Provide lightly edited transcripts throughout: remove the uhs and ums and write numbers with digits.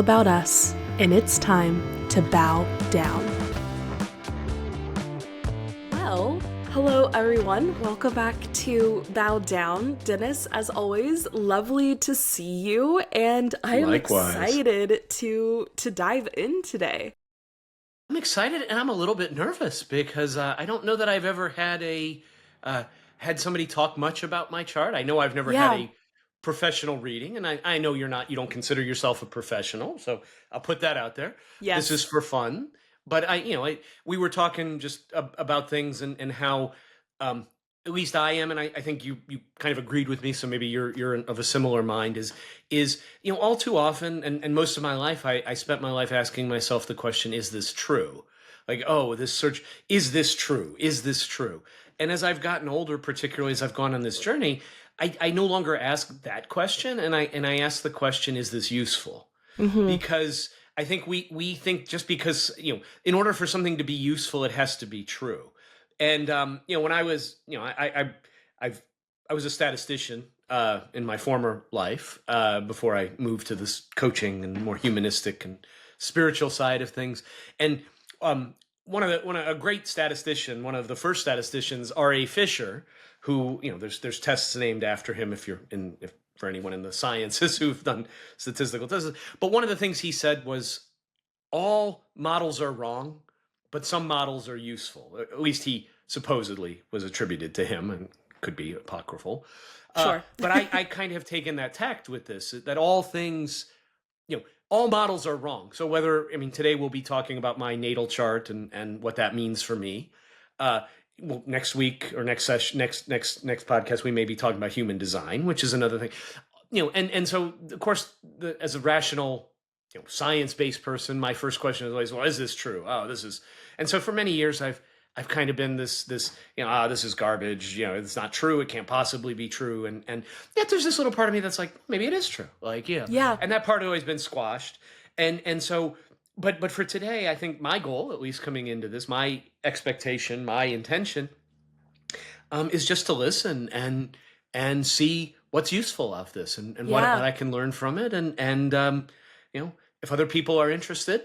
about us, and it's time to bow down. Well, hello everyone. Welcome back to Bow Down. Dennis, as always, lovely to see you, and I am excited to dive in today. I'm excited and I'm a little bit nervous because I don't know that I've ever had had somebody talk much about my chart. I know I've never had a professional reading, and I know you don't consider yourself a professional, so I'll put that out there. Yes. This is for fun, but we were talking just about things and how at least I am, and I think you kind of agreed with me, so maybe you're of a similar mind. Is all too often, and most of my life, I spent my life asking myself the question: is this true? Like, oh, this search, is this true? Is this true? And as I've gotten older, particularly as I've gone on this journey, I no longer ask that question, and I ask the question: is this useful? Mm-hmm. Because I think we think just because in order for something to be useful, it has to be true. And when I was I was a statistician in my former life before I moved to this coaching and more humanistic and spiritual side of things. And a great statistician, one of the first statisticians, R.A. Fisher, who there's tests named after him if for anyone in the sciences who've done statistical tests. But one of the things he said was, all models are wrong, but some models are useful. At least he supposedly was attributed to him, and could be apocryphal. Sure. But I kind of have taken that tact with this, that all things, all models are wrong. So today we'll be talking about my natal chart and what that means for me. Well, next week or next session, next podcast, we may be talking about human design, which is another thing. And so of course, as a rational, science-based person, my first question is always, well, is this true? Oh, this is. And so for many years, I've kind of been this this is garbage. It's not true. It can't possibly be true. And yet there's this little part of me that's like, maybe it is true. Like, yeah. And that part has always been squashed. And so, but for today, I think my goal, at least coming into this, my expectation, my intention, is just to listen and see what's useful of this and what I can learn from it. And if other people are interested,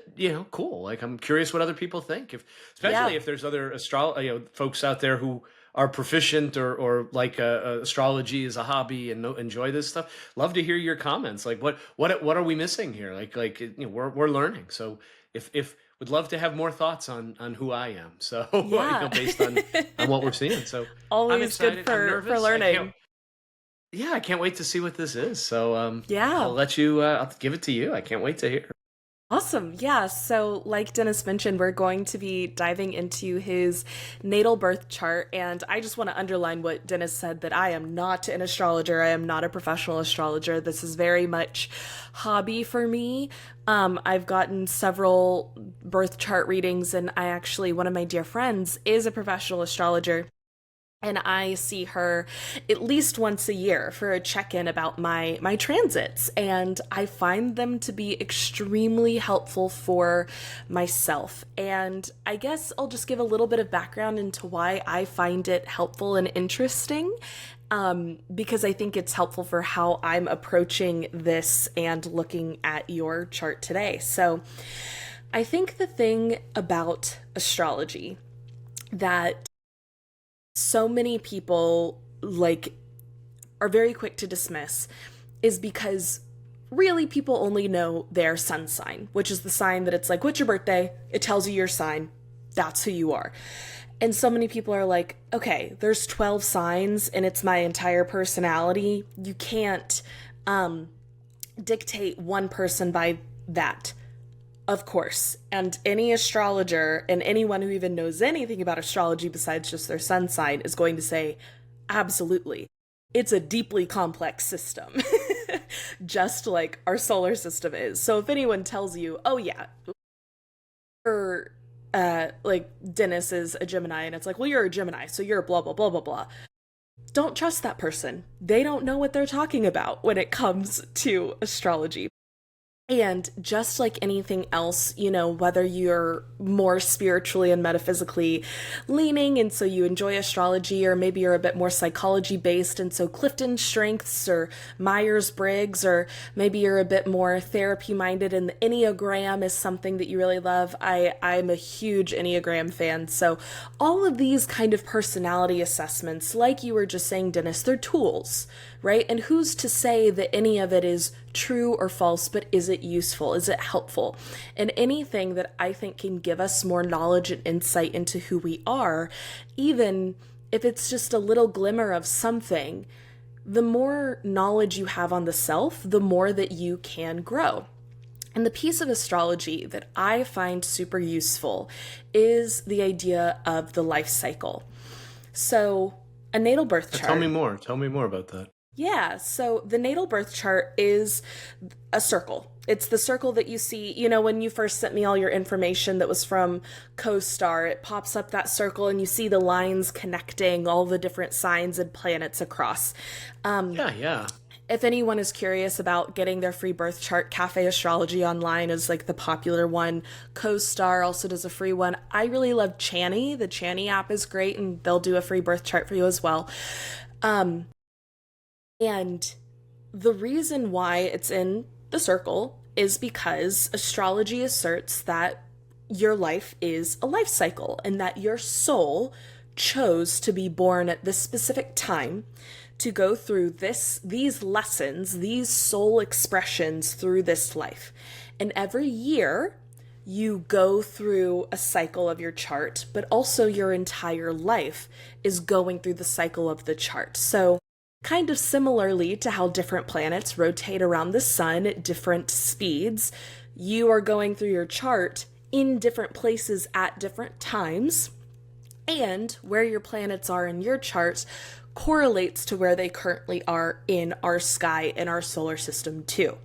cool. Like, I'm curious what other people think. Especially if there's other folks out there who are proficient or like astrology is a hobby and enjoy this stuff. Love to hear your comments. Like, what are we missing here? Like we're learning. So if would love to have more thoughts on who I am. So based on what we're seeing. So always good for learning. I can't wait to see what this is. So I'll let you. I'll give it to you. I can't wait to hear. Awesome. Yeah. So like Dennis mentioned, we're going to be diving into his natal birth chart. And I just want to underline what Dennis said, that I am not an astrologer. I am not a professional astrologer. This is very much hobby for me. I've gotten several birth chart readings, and one of my dear friends is a professional astrologer. And I see her at least once a year for a check-in about my transits. And I find them to be extremely helpful for myself. And I guess I'll just give a little bit of background into why I find it helpful and interesting. Because I think it's helpful for how I'm approaching this and looking at your chart today. So I think the thing about astrology that so many people are very quick to dismiss is because really people only know their sun sign, which is the sign that it's like, what's your birthday? It tells you your sign. That's who you are. And so many people are like, okay, there's 12 signs and it's my entire personality. You can't dictate one person by that. Of course, and any astrologer and anyone who even knows anything about astrology besides just their sun sign is going to say, absolutely. It's a deeply complex system, just like our solar system is. So if anyone tells you, oh yeah, like Dennis is a Gemini, and it's like, well, you're a Gemini, so you're blah, blah, blah, blah, blah. Don't trust that person. They don't know what they're talking about when it comes to astrology. And just like anything else, whether you're more spiritually and metaphysically leaning, and so you enjoy astrology, or maybe you're a bit more psychology based, and so Clifton Strengths or Myers Briggs, or maybe you're a bit more therapy minded and the Enneagram is something that you really love. I'm a huge Enneagram fan. So all of these kind of personality assessments, like you were just saying, Dennis, they're tools, right? And who's to say that any of it is true or false, but is it useful? Is it helpful? And anything that I think can give us more knowledge and insight into who we are, even if it's just a little glimmer of something, the more knowledge you have on the self, the more that you can grow. And the piece of astrology that I find super useful is the idea of the life cycle. So a natal birth chart. Tell me more. Tell me more about that. Yeah, so the natal birth chart is a circle. It's the circle that you see, when you first sent me all your information that was from CoStar, it pops up that circle and you see the lines connecting all the different signs and planets across. Yeah. If anyone is curious about getting their free birth chart, Cafe Astrology online is like the popular one. CoStar also does a free one. I really love Chani. The Chani app is great and they'll do a free birth chart for you as well. And the reason why it's in the circle is because astrology asserts that your life is a life cycle and that your soul chose to be born at this specific time to go through these lessons, these soul expressions through this life. And every year you go through a cycle of your chart, but also your entire life is going through the cycle of the chart. So kind of similarly to how different planets rotate around the sun at different speeds, you are going through your chart in different places at different times, and where your planets are in your chart correlates to where they currently are in our sky and our solar system too.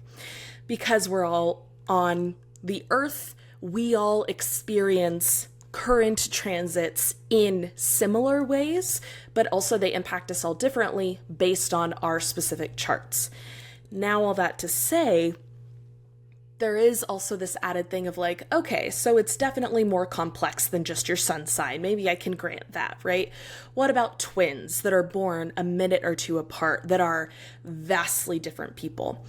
Because we're all on the Earth, we all experience current transits in similar ways, but also they impact us all differently based on our specific charts. Now, all that to say, there is also this added thing of like, okay, so it's definitely more complex than just your sun sign. Maybe I can grant that, right? What about twins that are born a minute or two apart that are vastly different people?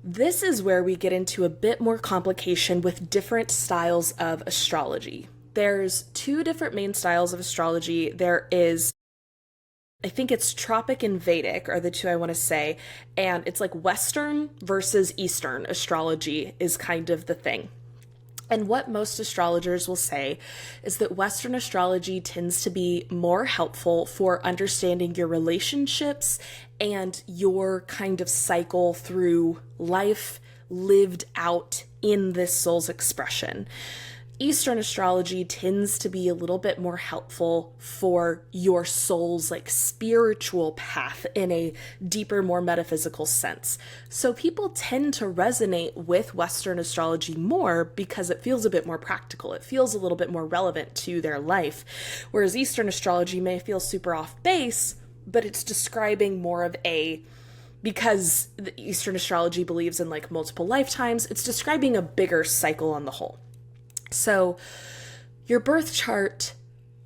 This is where we get into a bit more complication with different styles of astrology. There's two different main styles of astrology. There is, I think it's Tropic and Vedic are the two I want to say, and it's like Western versus Eastern astrology is kind of the thing. And what most astrologers will say is that Western astrology tends to be more helpful for understanding your relationships and your kind of cycle through life lived out in this soul's expression. Eastern astrology tends to be a little bit more helpful for your soul's like spiritual path in a deeper, more metaphysical sense. So people tend to resonate with Western astrology more because it feels a bit more practical. It feels a little bit more relevant to their life. Whereas Eastern astrology may feel super off base, but it's describing more of because the Eastern astrology believes in like multiple lifetimes, it's describing a bigger cycle on the whole. So your birth chart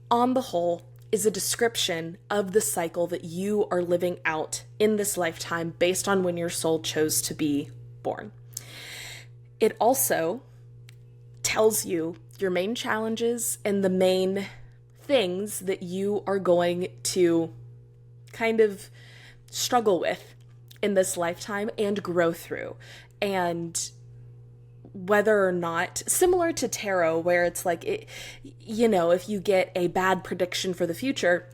on the whole is a description of the cycle that you are living out in this lifetime based on when your soul chose to be born. It also tells you your main challenges and the main things that you are going to kind of struggle with in this lifetime and grow through. And whether or not, similar to tarot, where it's like, if you get a bad prediction for the future,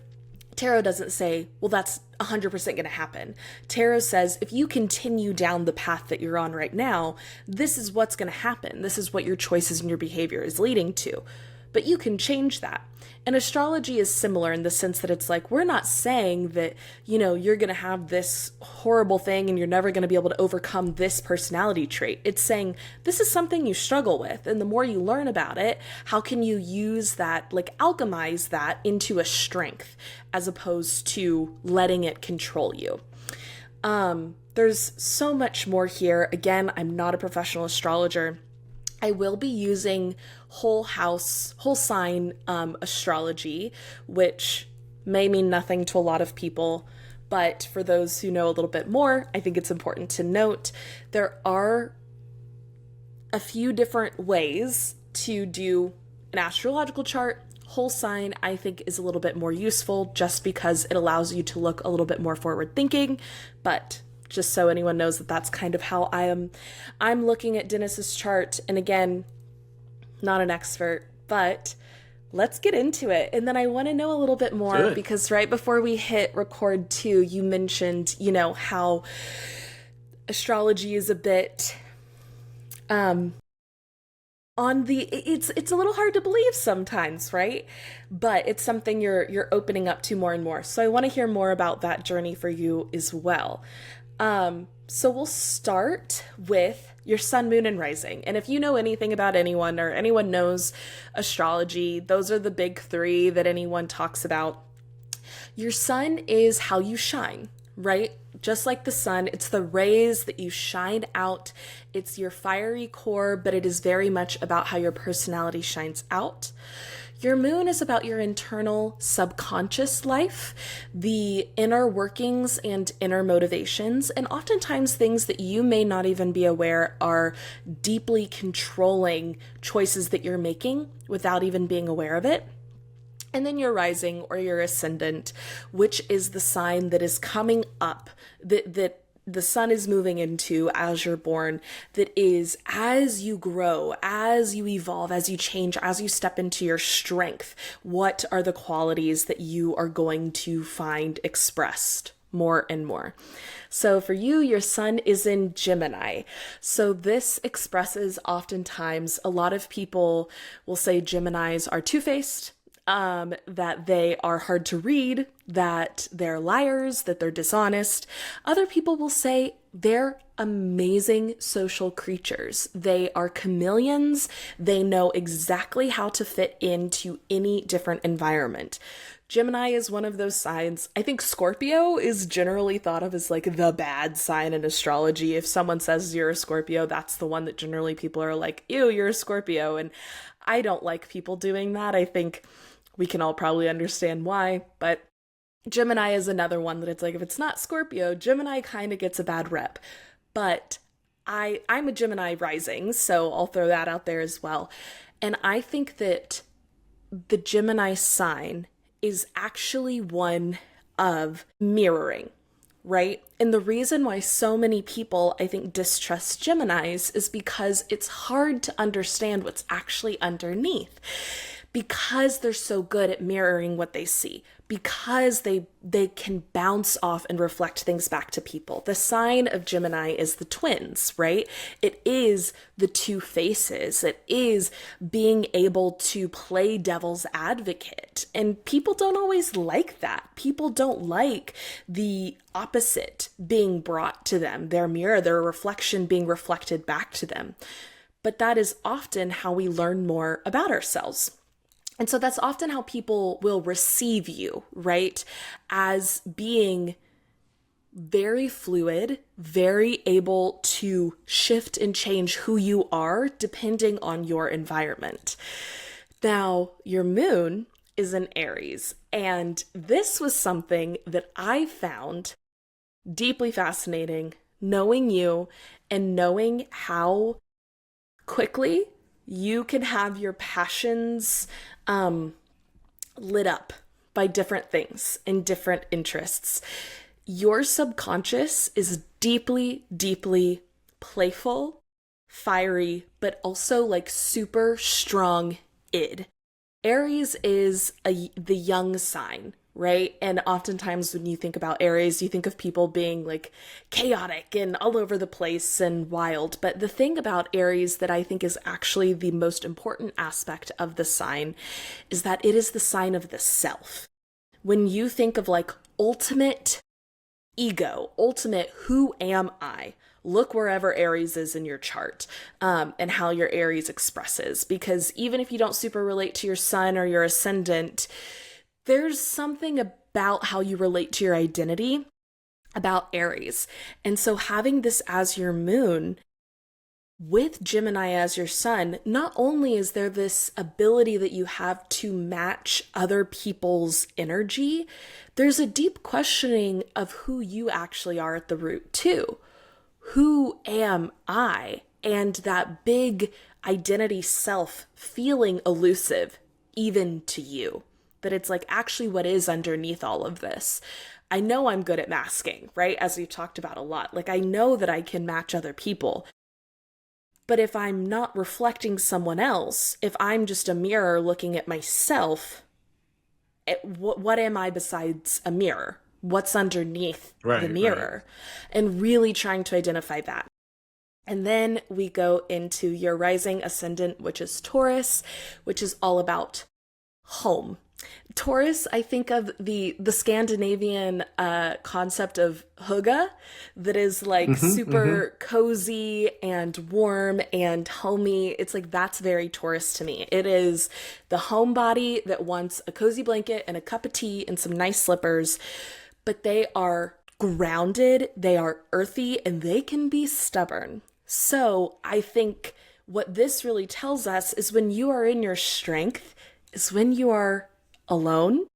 tarot doesn't say, well, that's 100% going to happen. Tarot says, if you continue down the path that you're on right now, this is what's going to happen. This is what your choices and your behavior is leading to. But you can change that. And astrology is similar in the sense that it's like, we're not saying that, you're going to have this horrible thing and you're never going to be able to overcome this personality trait. It's saying this is something you struggle with. And the more you learn about it, how can you use that, like alchemize that into a strength as opposed to letting it control you? There's so much more here. Again, I'm not a professional astrologer. I will be using whole sign astrology, which may mean nothing to a lot of people. But for those who know a little bit more, I think it's important to note there are a few different ways to do an astrological chart. Whole sign, I think, is a little bit more useful just because it allows you to look a little bit more forward thinking. But just so anyone knows that that's kind of how I'm looking at Dennis's chart. And again, not an expert, but let's get into it. And then I want to know a little bit more Good. because right before we hit record too, you mentioned, how astrology is a bit on the it's a little hard to believe sometimes, right? But it's something you're opening up to more and more. So I want to hear more about that journey for you as well. So we'll start with your sun, moon, and rising. And if you know anything about anyone or anyone knows astrology, those are the big three that anyone talks about. Your sun is how you shine, right? Just like the sun, it's the rays that you shine out. It's your fiery core, but it is very much about how your personality shines out. Your moon is about your internal subconscious life, the inner workings and inner motivations, and oftentimes things that you may not even be aware are deeply controlling choices that you're making without even being aware of it. And then your rising or your ascendant, which is the sign that is coming up, that the sun is moving into as you're born, that is as you grow, as you evolve, as you change, as you step into your strength, what are the qualities that you are going to find expressed more and more. So for you, your sun is in Gemini. So this expresses oftentimes, a lot of people will say Geminis are two-faced, that they are hard to read, that they're liars, that they're dishonest. Other people will say they're amazing social creatures. They are chameleons. They know exactly how to fit into any different environment. Gemini is one of those signs. I think Scorpio is generally thought of as like the bad sign in astrology. If someone says you're a Scorpio, that's the one that generally people are like, ew, you're a Scorpio. And I don't like people doing that. I think we can all probably understand why, but Gemini is another one that it's like, if it's not Scorpio, Gemini kind of gets a bad rep. But I'm a Gemini rising, so I'll throw that out there as well. And I think that the Gemini sign is actually one of mirroring, right? And the reason why so many people, I think, distrust Geminis is because it's hard to understand what's actually underneath. Because they're so good at mirroring what they see, because they can bounce off and reflect things back to people. The sign of Gemini is the twins, right? It is the two faces. It is being able to play devil's advocate. And people don't always like that. People don't like the opposite being brought to them, their mirror, their reflection being reflected back to them. But that is often how we learn more about ourselves. And so that's often how people will receive you, right? As being very fluid, very able to shift and change who you are depending on your environment. Now, your moon is in Aries, and this was something that I found deeply fascinating, knowing you and knowing how quickly you can have your passions lit up by different things and different interests. Your subconscious is deeply, deeply playful, fiery, but also like super strong id. Aries is the young sign, right? And oftentimes when you think about Aries, you think of people being like chaotic and all over the place and wild. But the thing about Aries that I think is actually the most important aspect of the sign is that it is the sign of the self. When you think of like ultimate ego, ultimate who am I? Look wherever Aries is in your chart, and how your Aries expresses. Because even if you don't super relate to your sun or your ascendant, there's something about how you relate to your identity about Aries. And so having this as your moon with Gemini as your sun, not only is there this ability that you have to match other people's energy, there's a deep questioning of who you actually are at the root, too. Who am I? And that big identity self feeling elusive, even to you. That it's like actually what is underneath all of this. I know I'm good at masking, right? As we've talked about a lot. Like, I know that I can match other people. But if I'm not reflecting someone else, if I'm just a mirror looking at myself, what am I besides a mirror? What's underneath the Right, right. mirror? And really trying to identify that. And then we go into your rising ascendant, which is Taurus, which is all about home. Taurus, I think of the Scandinavian concept of hygge, that is like super cozy and warm and homey. It's like that's very Taurus to me. It is the homebody that wants a cozy blanket and a cup of tea and some nice slippers, but they are grounded, they are earthy, and they can be stubborn. So I think what this really tells us is when you are in your strength, is when you are alone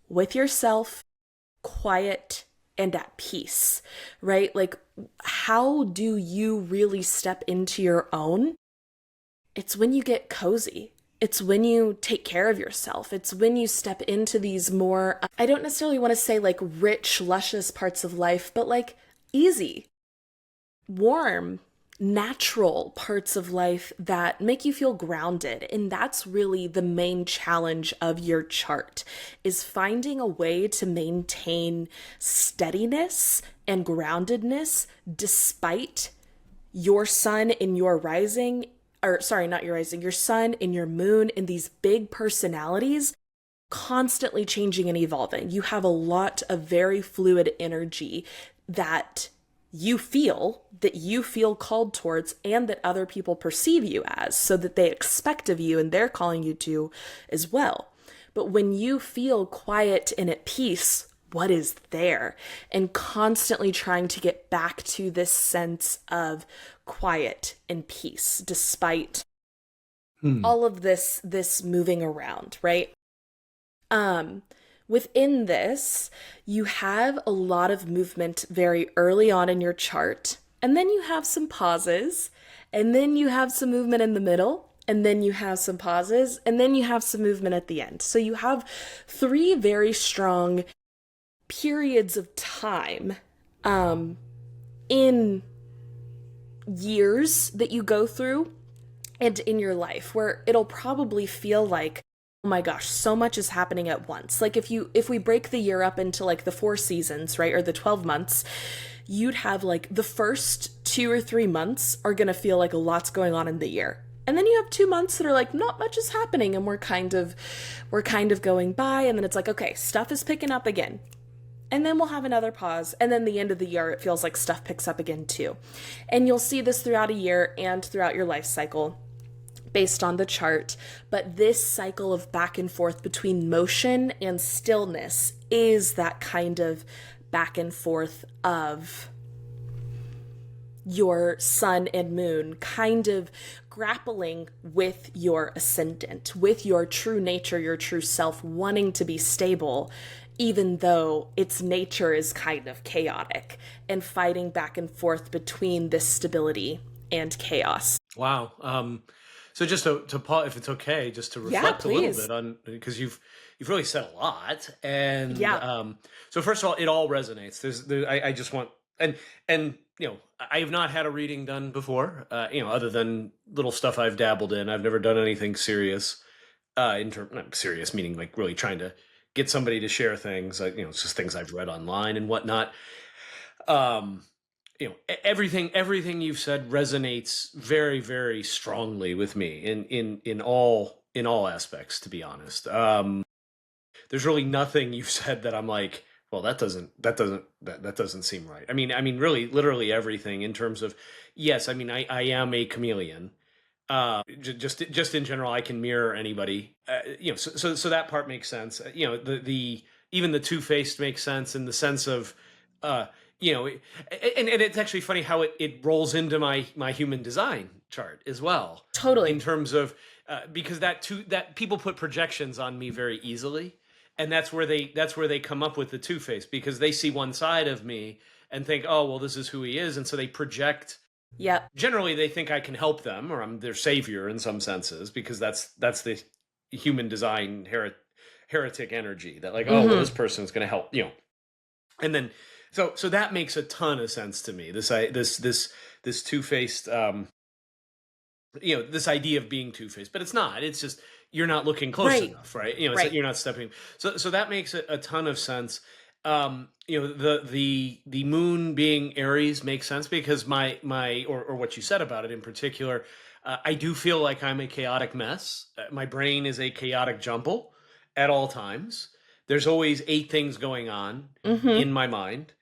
with yourself, quiet, and at peace, right? Like, how do you really step into your own? It's when you get cozy. It's when you take care of yourself. It's when you step into these more, I don't necessarily want to say like rich, luscious parts of life, but like easy, warm, natural parts of life that make you feel grounded. And that's really the main challenge of your chart, is finding a way to maintain steadiness and groundedness despite your sun in your rising, or sorry, not your rising, your sun in your moon, in these big personalities constantly changing and evolving. You have a lot of very fluid energy that you feel called towards, and that other people perceive you as, so that they expect of you and they're calling you to as well. But when you feel quiet and at peace, what is there? And constantly trying to get back to this sense of quiet and peace despite Hmm. all of this moving around, right? Um, Within this, you have a lot of movement very early on in your chart, and then you have some pauses, and then you have some movement in the middle, and then you have some pauses, and then you have some movement at the end. So you have three very strong periods of time in years that you go through and in your life where it'll probably feel like, oh my gosh, so much is happening at once. Like if we break the year up into like the 4 seasons, right, or the 12 months, you'd have like the first 2 or 3 months are going to feel like a lot's going on in the year. And then you have 2 months that are like not much is happening, and we're kind of going by, and then it's like, okay, stuff is picking up again. And then we'll have another pause. And then the end of the year, it feels like stuff picks up again too. And you'll see this throughout a year and throughout your life cycle based on the chart. But this cycle of back and forth between motion and stillness is that kind of back and forth of your sun and moon kind of grappling with your ascendant, with your true nature, your true self, wanting to be stable, even though its nature is kind of chaotic, and fighting back and forth between this stability and chaos. Wow. So just to pause, if it's okay, just to Yeah, reflect a little please. bit on, because you've really said a lot, and Yeah. so first of all, it all resonates. I just want, and I have not had a reading done before, other than little stuff I've dabbled in. I've never done anything serious, in term not serious meaning like really trying to get somebody to share things. It's just things I've read online and whatnot. Um, everything you've said resonates very, very strongly with me in all aspects, to be honest. There's really nothing you've said that I'm like, well, that doesn't seem right. I mean really literally everything in terms of, yes, I am a chameleon. Just in general, I can mirror anybody. So that part makes sense. The even the two-faced makes sense in the sense of, uh And it's actually funny how it rolls into my human design chart as well, in Totally. terms of because that people put projections on me very easily, and that's where they come up with the two face, because they see one side of me and think, oh well, this is who he is, and so they project. Yep. Generally, they think I can help them, or I'm their savior in some senses, because that's the human design heretic energy, that like, oh well, this Mm-hmm. person is going to help, and then so that makes a ton of sense to me. This two faced, this idea of being two faced, but it's not. It's just you're not looking close Right. enough, right? It's like Right. you're not stepping. So that makes a ton of sense. The moon being Aries makes sense, because or what you said about it in particular, I do feel like I'm a chaotic mess. My brain is a chaotic jumble at all times. There's always eight things going on Mm-hmm. in my mind,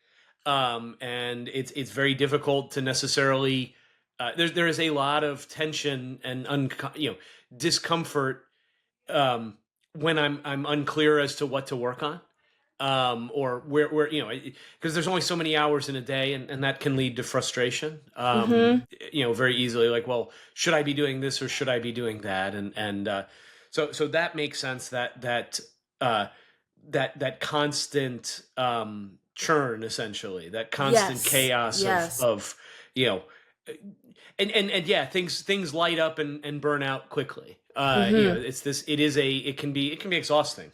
and it's very difficult to necessarily. There is a lot of tension and discomfort, um, when I'm unclear as to what to work on, or where because there's only so many hours in a day, and that can lead to frustration, Mm-hmm. very easily. Like, well, should I be doing this or should I be doing that? So that makes sense, uh, that constant, churn, essentially, that constant Yes. chaos Yes. of you know and yeah, things light up and burn out quickly. Mm-hmm. It can be exhausting,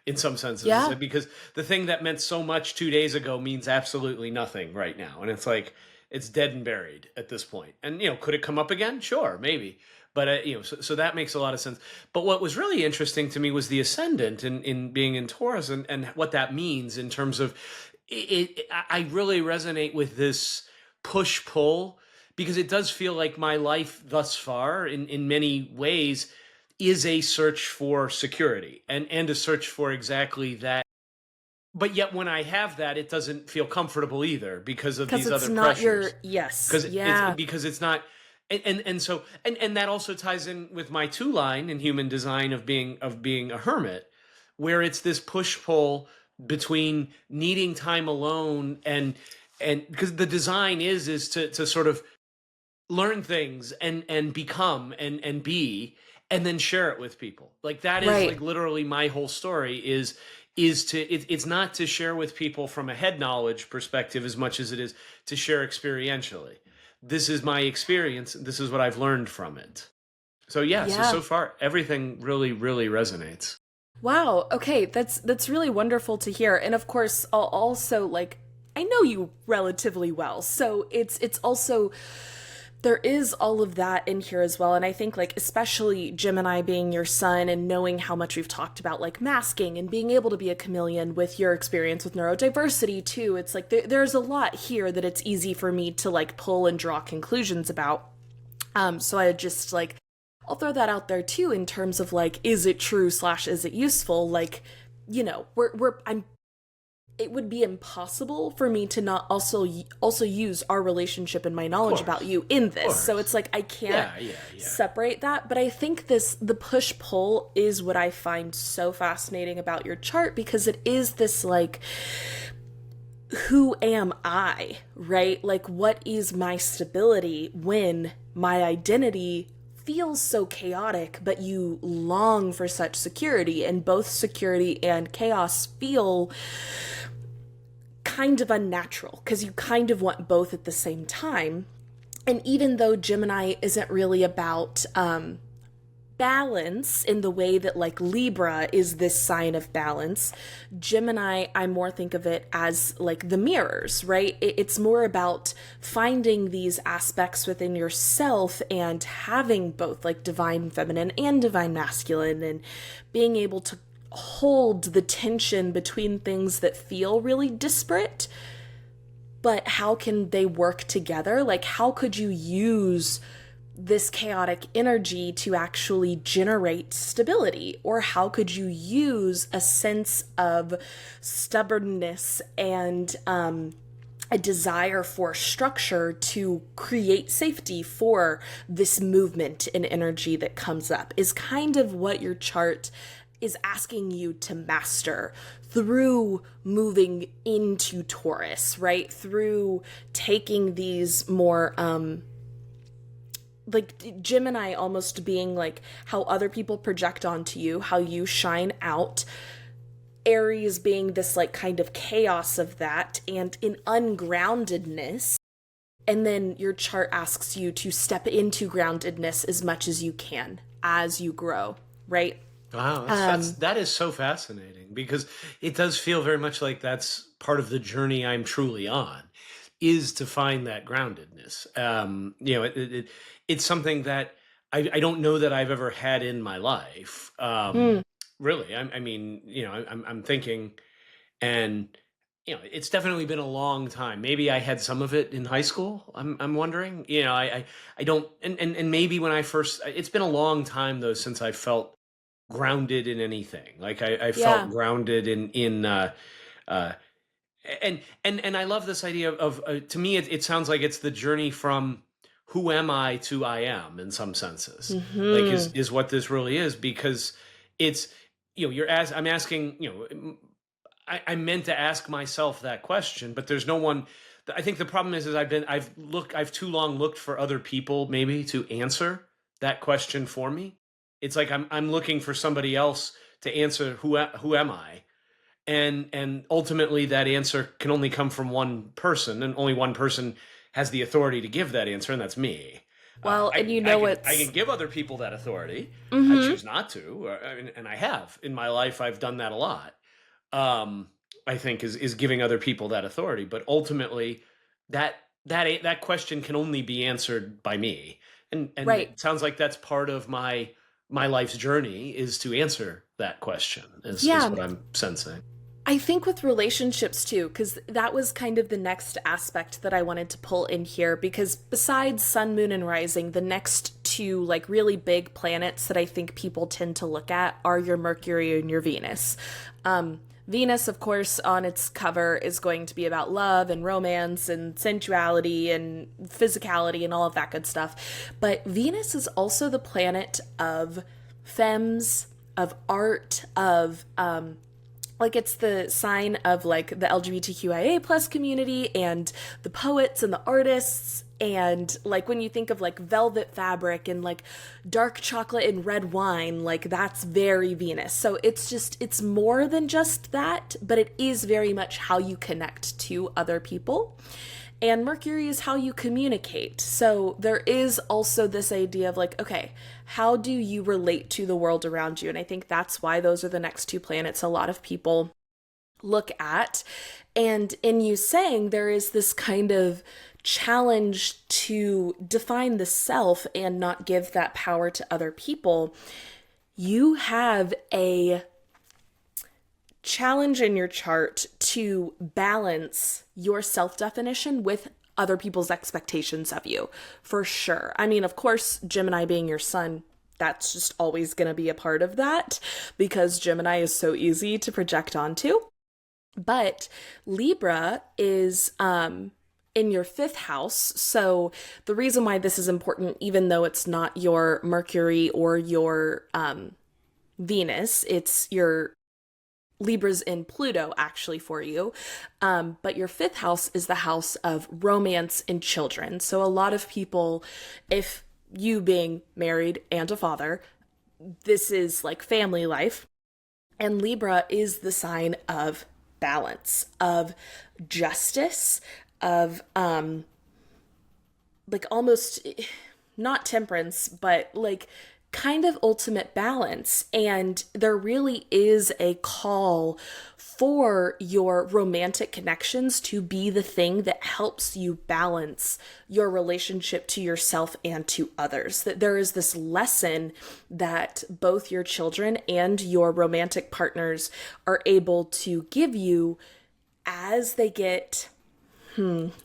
in some senses, Yeah. because the thing that meant so much 2 days ago means absolutely nothing right now, and it's like it's dead and buried at this point. And could it come up again? Sure, maybe. But so that makes a lot of sense. But what was really interesting to me was the ascendant in being in Taurus, and what that means in terms of I really resonate with this push pull, because it does feel like my life thus far, in many ways, is a search for security, and a search for exactly that. But yet when I have that, it doesn't feel comfortable either, because of Because these it's other not pressures. your, yes. Because Yeah. it's not. And that also ties in with my two line in human design of being a hermit, where it's this push pull between needing time alone, and because the design is to sort of learn things, and become, and be, and then share it with people. Like, that is like Right. literally my whole story, it's not to share with people from a head knowledge perspective as much as it is to share experientially. This is my experience, this is what I've learned from it. So yeah, so Yeah. far everything really really resonates. Wow. Okay, that's really wonderful to hear. And of course, I'll also like I know you relatively well. So it's also there is all of that in here as well. And I think like especially Gemini being your son and knowing how much we've talked about like masking and being able to be a chameleon with your experience with neurodiversity too. It's like there's a lot here that it's easy for me to like pull and draw conclusions about. So I just like I'll throw that out there too in terms of like, is it true slash is it useful? Like, I'm it would be impossible for me to not also use our relationship and my Of knowledge about course, you in of this. So course. it's like I can't Yeah, yeah, yeah. separate that, but I think the push pull is what I find so fascinating about your chart, because it is this like, who am I, right? Like, what is my stability when my identity feels so chaotic, but you long for such security, and both security and chaos feel kind of unnatural because you kind of want both at the same time. And even though Gemini isn't really about balance in the way that like Libra is this sign of balance, Gemini, I more think of it as like the mirrors, right? It's more about finding these aspects within yourself and having both like divine feminine and divine masculine, and being able to hold the tension between things that feel really disparate, but how can they work together? Like, how could you use this chaotic energy to actually generate stability? Or how could you use a sense of stubbornness and a desire for structure to create safety for this movement and energy that comes up? Is kind of what your chart is asking you to master through moving into Taurus, right? Through taking these more like Gemini almost being like how other people project onto you, how you shine out. Aries being this like kind of chaos of that and in ungroundedness. And then your chart asks you to step into groundedness as much as you can as you grow, right? Wow, that is so fascinating because it does feel very much like that's part of the journey I'm truly on, is to find that groundedness. It's something that I don't know that I've ever had in my life. Hmm. Really, I mean, I'm thinking, and it's definitely been a long time. Maybe I had some of it in high school. I'm wondering. I don't, and maybe when I first, it's been a long time though since I felt grounded in anything. Like I felt Yeah. grounded uh, and I love this idea of to me it sounds like it's the journey from who am I to I am in some senses. Like Hmm. is what this really is, because it's you're as I'm asking I meant to ask myself that question, but there's no one. I think the problem is I've too long looked for other people maybe to answer that question for me. It's like I'm looking for somebody else to answer who am I, and ultimately that answer can only come from one person, and only one person has the authority to give that answer, and that's me. Well, and you I know can I can what's give other people that authority. I mm-hmm. choose not to, and I have in my life. I've done that a lot. um, I think is giving other people that authority. But ultimately, that that question can only be answered by me, and Right. it sounds like that's part of my life's journey, is to answer that question. Is Yeah. what I'm sensing. I think with relationships too, because that was kind of the next aspect that I wanted to pull in here. Because besides Sun, Moon, and Rising, the next two like really big planets that I think people tend to look at are your Mercury and your Venus. Venus, of course, on its cover is going to be about love and romance and sensuality and physicality and all of that good stuff. But Venus is also the planet of femmes, of art, of like it's the sign of like the LGBTQIA plus community and the poets and the artists. And like when you think of like velvet fabric and like dark chocolate and red wine, like that's very Venus. So it's more than just that, but it is very much how you connect to other people. And Mercury is how you communicate. So there is also this idea of like, okay, how do you relate to the world around you? And I think that's why those are the next two planets a lot of people look at. And in you saying there is this kind of challenge to define the self and not give that power to other people, you have a challenge in your chart to balance your self definition with other people's expectations of you, for sure. I mean, of course, Gemini being your sun, that's just always going to be a part of that because Gemini is so easy to project onto. But Libra is in your fifth house. So the reason why this is important, even though it's not your Mercury or your Venus, it's your Libra's in Pluto actually for you. But your fifth house is the house of romance and children. So a lot of people, if you being married and a father, this is like family life. And Libra is the sign of balance, of justice, of like almost not temperance, but like kind of ultimate balance. And there really is a call for your romantic connections to be the thing that helps you balance your relationship to yourself and to others. That there is this lesson that both your children and your romantic partners are able to give you as they get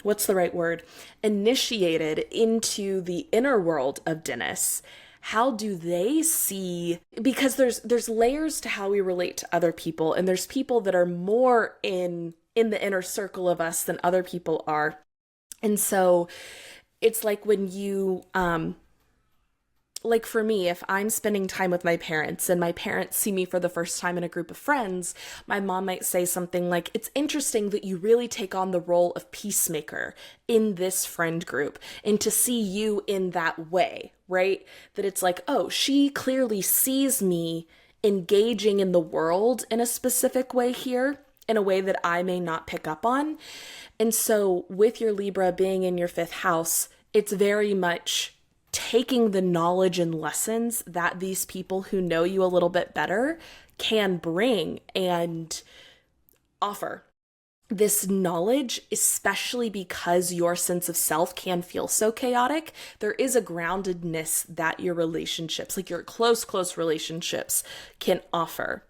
what's the right word? Initiated into the inner world of Dennis. How do they see, because there's layers to how we relate to other people, and there's people that are more in the inner circle of us than other people are. And so it's like when you like for me, if I'm spending time with my parents and my parents see me for the first time in a group of friends, my mom might say something like, "It's interesting that you really take on the role of peacemaker in this friend group, and to see you in that way," right? That it's like, oh, she clearly sees me engaging in the world in a specific way here, in a way that I may not pick up on. And so with your Libra being in your fifth house, it's very much taking the knowledge and lessons that these people who know you a little bit better can bring and offer. This knowledge, especially because your sense of self can feel so chaotic, there is a groundedness that your relationships, like your close relationships, can offer.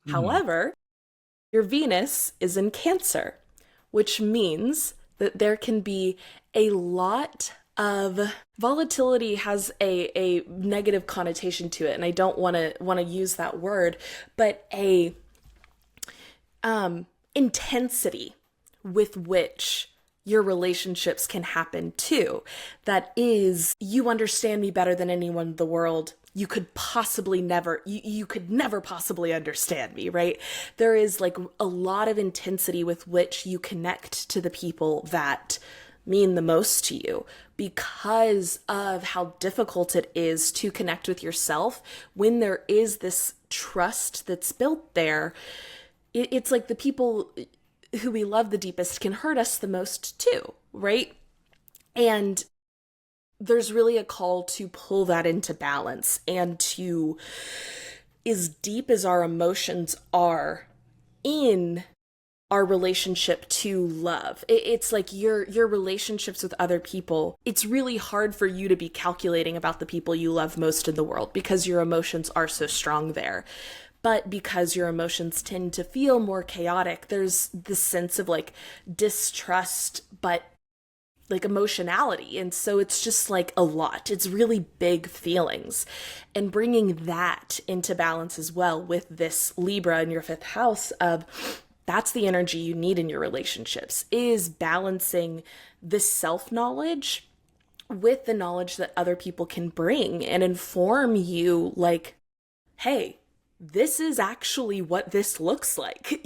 However, your Venus is in Cancer, which means that there can be a lot of volatility. Has a negative connotation to it, and I don't want to use that word, but a intensity with which your relationships can happen too. That is, you understand me better than anyone in the world. You could possibly never, you could never possibly understand me, right? There is like a lot of intensity with which you connect to the people that mean the most to you, because of how difficult it is to connect with yourself when there is this trust that's built there. It's like the people who we love the deepest can hurt us the most too, right? And there's really a call to pull that into balance, and to, as deep as our emotions are in our relationship to love, it's like your relationships with other people, it's really hard for you to be calculating about the people you love most in the world because your emotions are so strong there. But because your emotions tend to feel more chaotic, there's this sense of like distrust, but like emotionality. And so it's just like a lot. It's really big feelings. And bringing that into balance as well with this Libra in your fifth house of, that's the energy you need in your relationships, is balancing this self-knowledge with the knowledge that other people can bring and inform you, like, hey, this is actually what this looks like,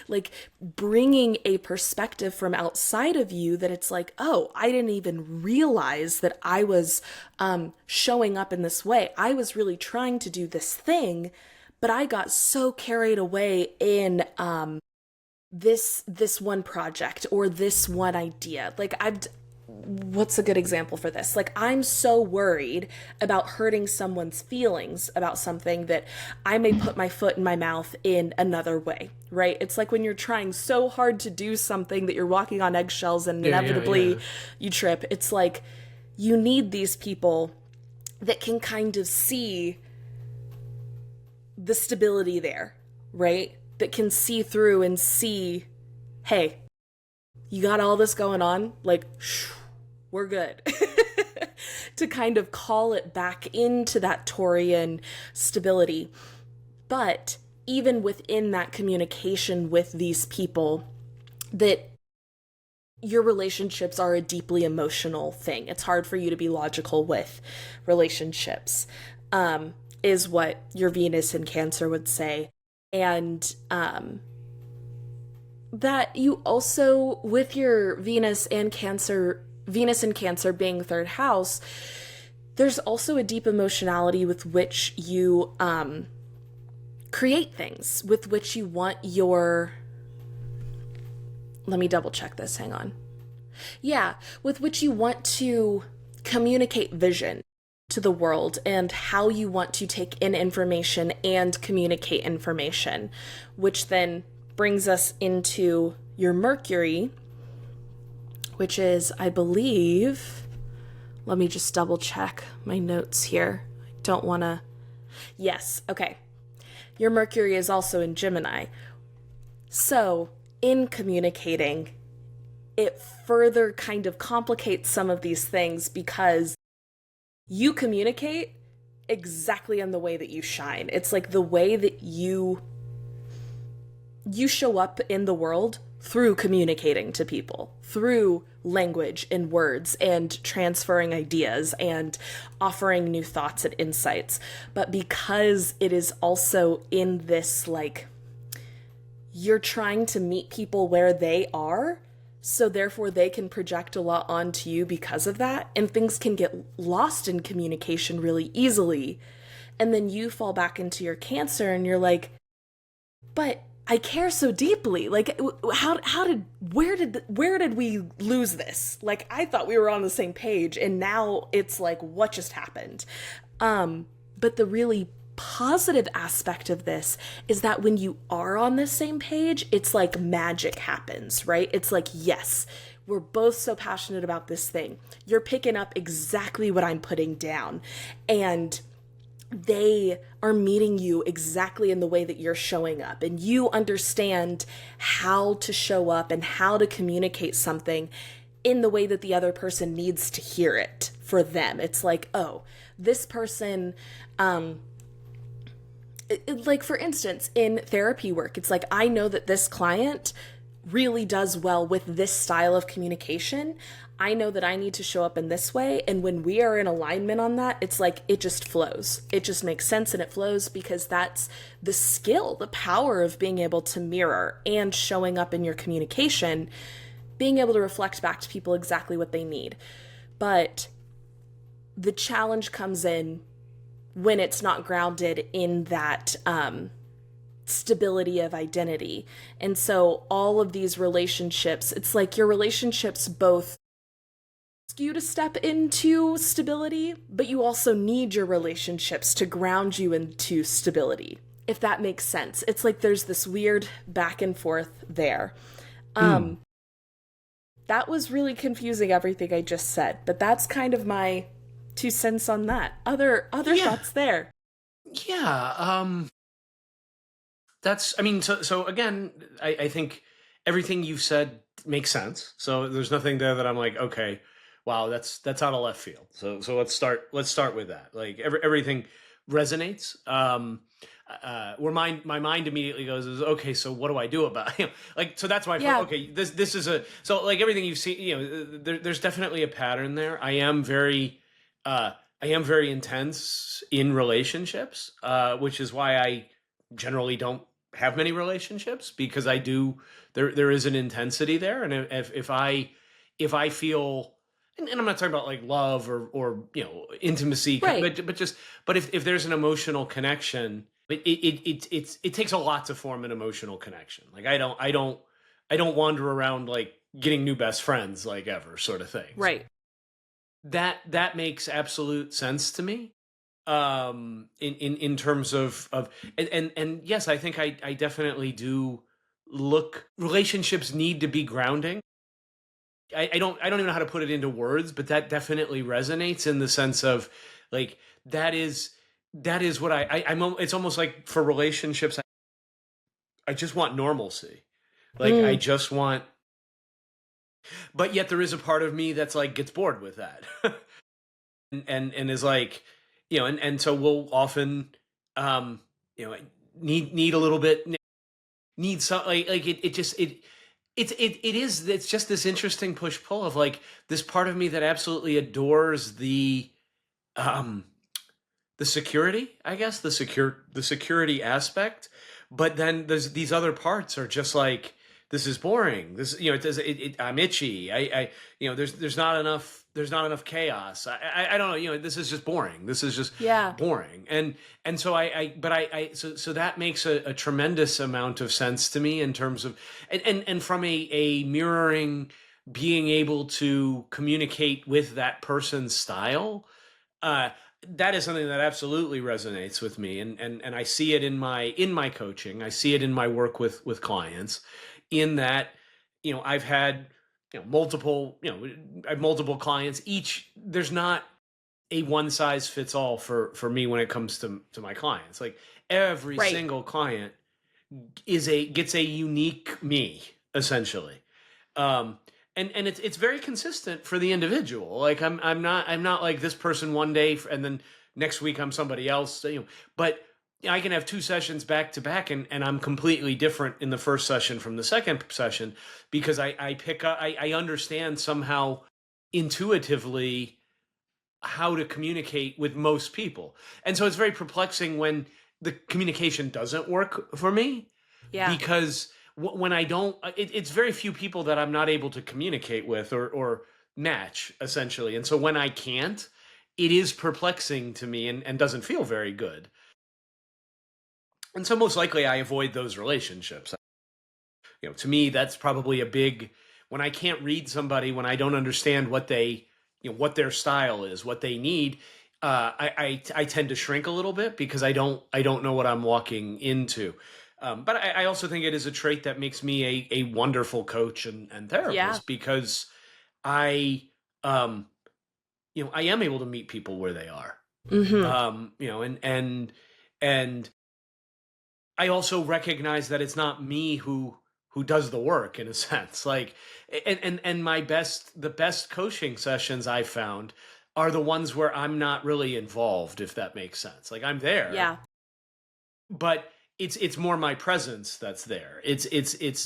like bringing a perspective from outside of you that it's like, oh, I didn't even realize that I was showing up in this way. I was really trying to do this thing, but I got so carried away in this one project or this one idea. Like what's a good example for this? Like, I'm so worried about hurting someone's feelings about something that I may put my foot in my mouth in another way, right? It's like when you're trying so hard to do something that you're walking on eggshells and inevitably you trip. It's like you need these people that can kind of see the stability there, right? That can see through and see, hey, you got all this going on, like, we're good. To kind of call it back into that Taurian stability. But even within that communication with these people, that your relationships are a deeply emotional thing. It's hard for you to be logical with relationships, is what your Venus in Cancer would say. And that you also, with your Venus in Cancer being third house, there's also a deep emotionality with which you create things, with which you want your, let me double check this, hang on. Yeah, with which you want to communicate vision to the world and how you want to take in information and communicate information, which then brings us into your Mercury, which is, I believe, let me just double check my notes here. I don't want to, yes, okay. Your Mercury is also in Gemini. So in communicating, it further kind of complicates some of these things because you communicate exactly in the way that you shine. It's like the way that you show up in the world through communicating to people, through language and words and transferring ideas and offering new thoughts and insights. But because it is also in this, like, you're trying to meet people where they are, so therefore they can project a lot onto you because of that, and things can get lost in communication really easily. And then you fall back into your Cancer and you're like, but I care so deeply. Like, where did we lose this? Like, I thought we were on the same page, and now it's like, what just happened? But the really positive aspect of this is that when you are on the same page, it's like magic happens, right? It's like, yes, we're both so passionate about this thing. You're picking up exactly what I'm putting down. And they are meeting you exactly in the way that you're showing up, and you understand how to show up and how to communicate something in the way that the other person needs to hear it for them. It's like, oh, this person, like, for instance, in therapy work, it's like, I know that this client really does well with this style of communication. I know that I need to show up in this way. And when we are in alignment on that, it's like, it just flows. It just makes sense and it flows, because that's the skill, the power of being able to mirror and showing up in your communication, being able to reflect back to people exactly what they need. But the challenge comes in when it's not grounded in that stability of identity. And so all of these relationships, it's like your relationships both ask you to step into stability, but you also need your relationships to ground you into stability, if that makes sense. It's like there's this weird back and forth there. That was really confusing, everything I just said, but that's kind of my 2 cents on that. Other Yeah. thoughts there? Yeah. That's, I mean, so again, I think everything you've said makes sense. So there's nothing there that I'm like, okay, wow, that's out of left field. So let's start with that. Like, everything resonates. Where my mind immediately goes is, okay, so what do I do about like, so that's my Yeah. okay, this is a, so like everything you've seen, there's definitely a pattern there. I am very intense in relationships, which is why I generally don't have many relationships, because I do, there is an intensity there. And if I feel, and I'm not talking about like love or intimacy, Right. but if there's an emotional connection, it takes a lot to form an emotional connection. Like, I don't wander around like getting new best friends, like, ever, sort of thing. Right. That makes absolute sense to me, in terms of and yes, I think I definitely do look, relationships need to be grounding. I don't even know how to put it into words, but that definitely resonates in the sense of, like, that is what it's almost like, for relationships, I just want normalcy. Like, I Mm, just want, but yet there is a part of me that's like, gets bored with that. And is like, and so we'll often, um you know need a little bit, need some, like it just it's just this interesting push pull of, like, this part of me that absolutely adores um the security, I guess, the security aspect. But then there's these other parts are just like, this is boring. This, it does I'm itchy. There's not enough chaos. I don't know. This is just boring. This is just yeah. boring. And so so that makes a tremendous amount of sense to me, in terms of, and from a mirroring, being able to communicate with that person's style. uh, that is something that absolutely resonates with me, and I see it in my coaching. I see it in my work with clients, in that, I've had, multiple, I have multiple clients. Each, there's not a one size fits all for me when it comes to my clients. Like, every Right. single client gets a unique me, essentially. um and it's very consistent for the individual. Like, I'm not like this person one day, and then next week I'm somebody else, but I can have two sessions back to back, and I'm completely different in the first session from the second session because I pick up, I understand somehow intuitively how to communicate with most people. And so it's very perplexing when the communication doesn't work for me Yeah. because when I don't, it's very few people that I'm not able to communicate with or match essentially. And so when I can't, it is perplexing to me and doesn't feel very good. And so most likely I avoid those relationships. To me, that's probably a big, when I can't read somebody, when I don't understand what they, what their style is, what they need, I tend to shrink a little bit because I don't know what I'm walking into. But I also think it is a trait that makes me a wonderful coach and Yeah. therapist because I, um, I am able to meet people where they are. Mm-hmm. And I also recognize that it's not me who does the work in a sense. Like, and the best coaching sessions I found are the ones where I'm not really involved, if that makes sense. Like I'm there, Yeah. but it's more my presence that's there. It's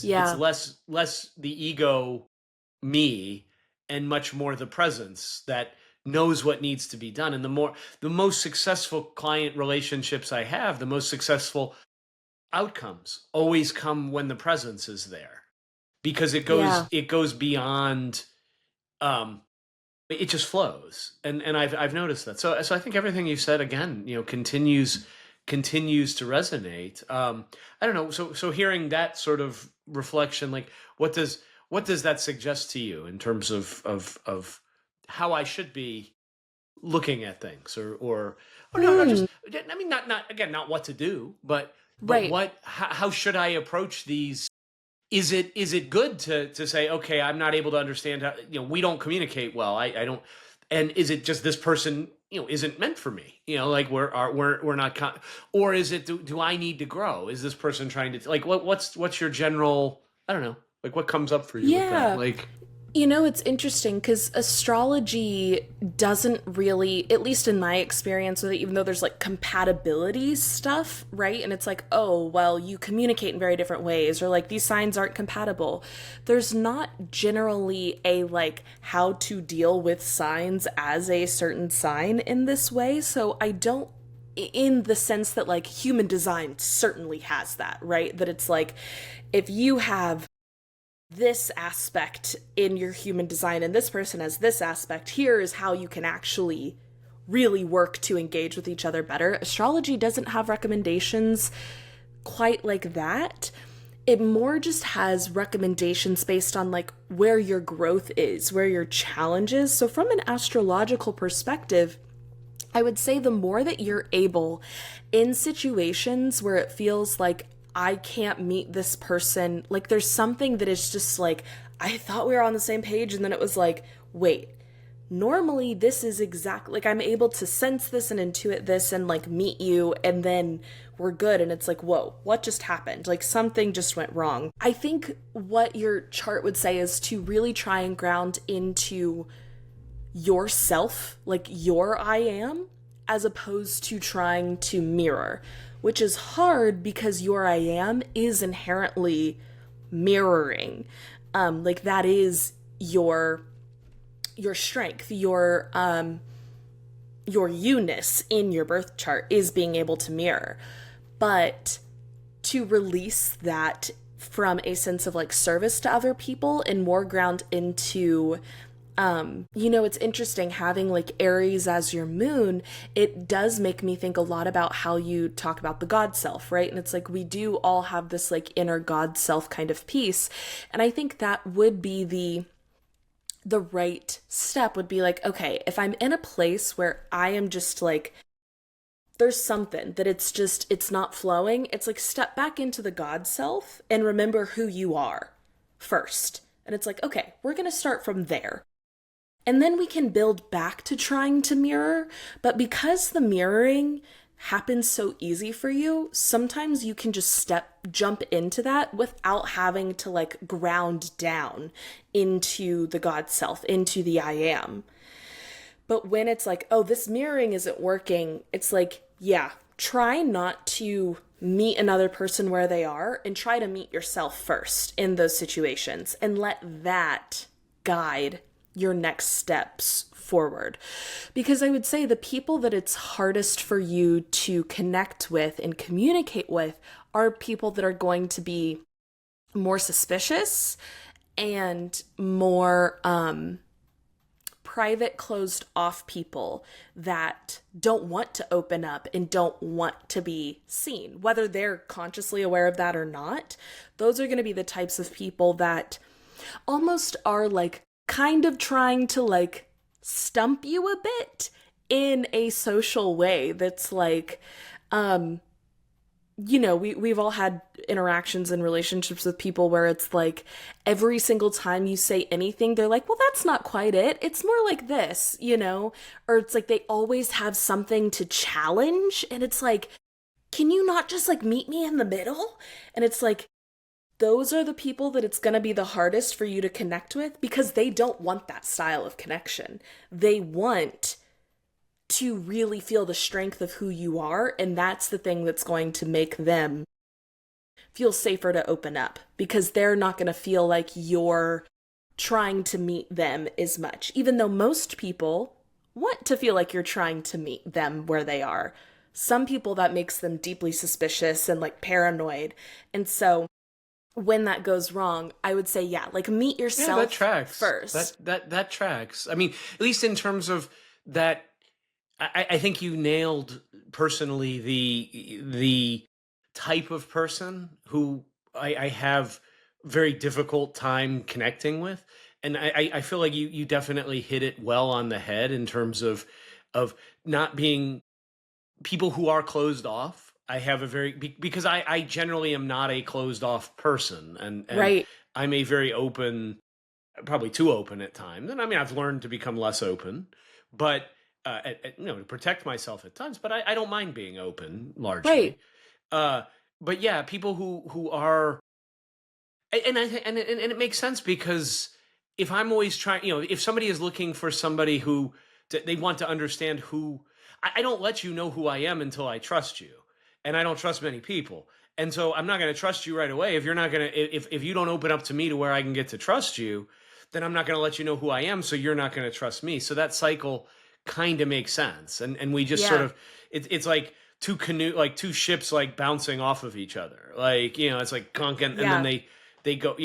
Yeah. less the ego me and much more the presence that knows what needs to be done. And the most successful client relationships I have, the most successful outcomes always come when the presence is there because it Yeah. goes beyond um it just flows. And I've noticed that. So I think everything you said again, continues to resonate. I don't know, so hearing that sort of reflection, like what does that suggest to you in terms of how I should be looking at things or no, not Hmm. just, I mean, not again, not what to do, but Right. how should I approach these? Is it good to say, okay, I'm not able to understand how, we don't communicate well. I don't, and is it just this person, isn't meant for me? Like we're not, or is it, do I need to grow? Is this person trying to, like, what's your general, I don't know, like what comes up for you with that? Yeah. Like, It's interesting because astrology doesn't really, at least in my experience with it, even though there's like compatibility stuff, right? And it's like, oh, well, you communicate in very different ways, or like these signs aren't compatible. There's not generally a like how to deal with signs as a certain sign in this way. So I don't, in the sense that like human design certainly has that, right? That it's like if you have this aspect in your human design and this person has this aspect, here is how you can actually really work to engage with each other better. Astrology doesn't have recommendations quite like that. It more just has recommendations based on like where your growth is, where your challenge is. So from an astrological perspective, I would say the more that you're able in situations where it feels like I can't meet this person, like there's something that is just like, I thought we were on the same page, and then it was like, wait, normally this is exactly like I'm able to sense this and intuit this and like meet you, and then we're good. And it's like, whoa, what just happened? Like something just went wrong. I think what your chart would say is to really try and ground into yourself, like your I am, as opposed to trying to mirror, which is hard because your I am is inherently mirroring. Like that is your strength, your you-ness in your birth chart is being able to mirror. But to release that from a sense of like service to other people and more ground into it's interesting having like Aries as your moon. It does make me think a lot about how you talk about the God self, right? And it's like we do all have this like inner God self kind of piece. And I think that would be the right step would be like, okay, if I'm in a place where I am just like there's something that it's not flowing, it's like step back into the God self and remember who you are first. And it's like, okay, we're going to start from there. And then we can build back to trying to mirror. But because the mirroring happens so easy for you, sometimes you can just jump into that without having to like ground down into the God self, into the I am. But when it's like, oh, this mirroring isn't working, it's like, yeah, try not to meet another person where they are and try to meet yourself first in those situations and let that guide your next steps forward. Because I would say the people that it's hardest for you to connect with and communicate with are people that are going to be more suspicious and more private, closed off people that don't want to open up and don't want to be seen, whether they're consciously aware of that or not. Those are going to be the types of people that almost are like kind of trying to like stump you a bit in a social way that's like, we've all had interactions and relationships with people where it's like every single time you say anything, they're like, well, that's not quite it. It's more like this, or it's like they always have something to challenge. And it's like, can you not just like meet me in the middle? And it's like, those are the people that it's going to be the hardest for you to connect with because they don't want that style of connection. They want to really feel the strength of who you are, and that's the thing that's going to make them feel safer to open up because they're not going to feel like you're trying to meet them as much, even though most people want to feel like you're trying to meet them where they are. Some people, that makes them deeply suspicious and like paranoid. And so when that goes wrong, I would say, yeah, like meet yourself that tracks. first. That tracks. I mean, at least in terms of that, I think you nailed personally the type of person who I have very difficult time connecting with. And I feel like you definitely hit it well on the head in terms of not being people who are closed off. I have a very because I generally am not a closed off person, and Right. I'm a very open, probably too open at times. And I mean, I've learned to become less open, but to protect myself at times. But I don't mind being open largely. Right. Uh, but yeah, people who are, and it makes sense because if I'm always trying, if somebody is looking for somebody who they want to understand who, I don't let you know who I am until I trust you, and I don't trust many people. And so I'm not going to trust you right away if you're not going to if you don't open up to me to where I can get to trust you, then I'm not going to let you know who I am, so you're not going to trust me. So that cycle kind of makes sense, and we just sort Yeah. of it's like two ships like bouncing off of each other, like it's like conking, and then Yeah. they go,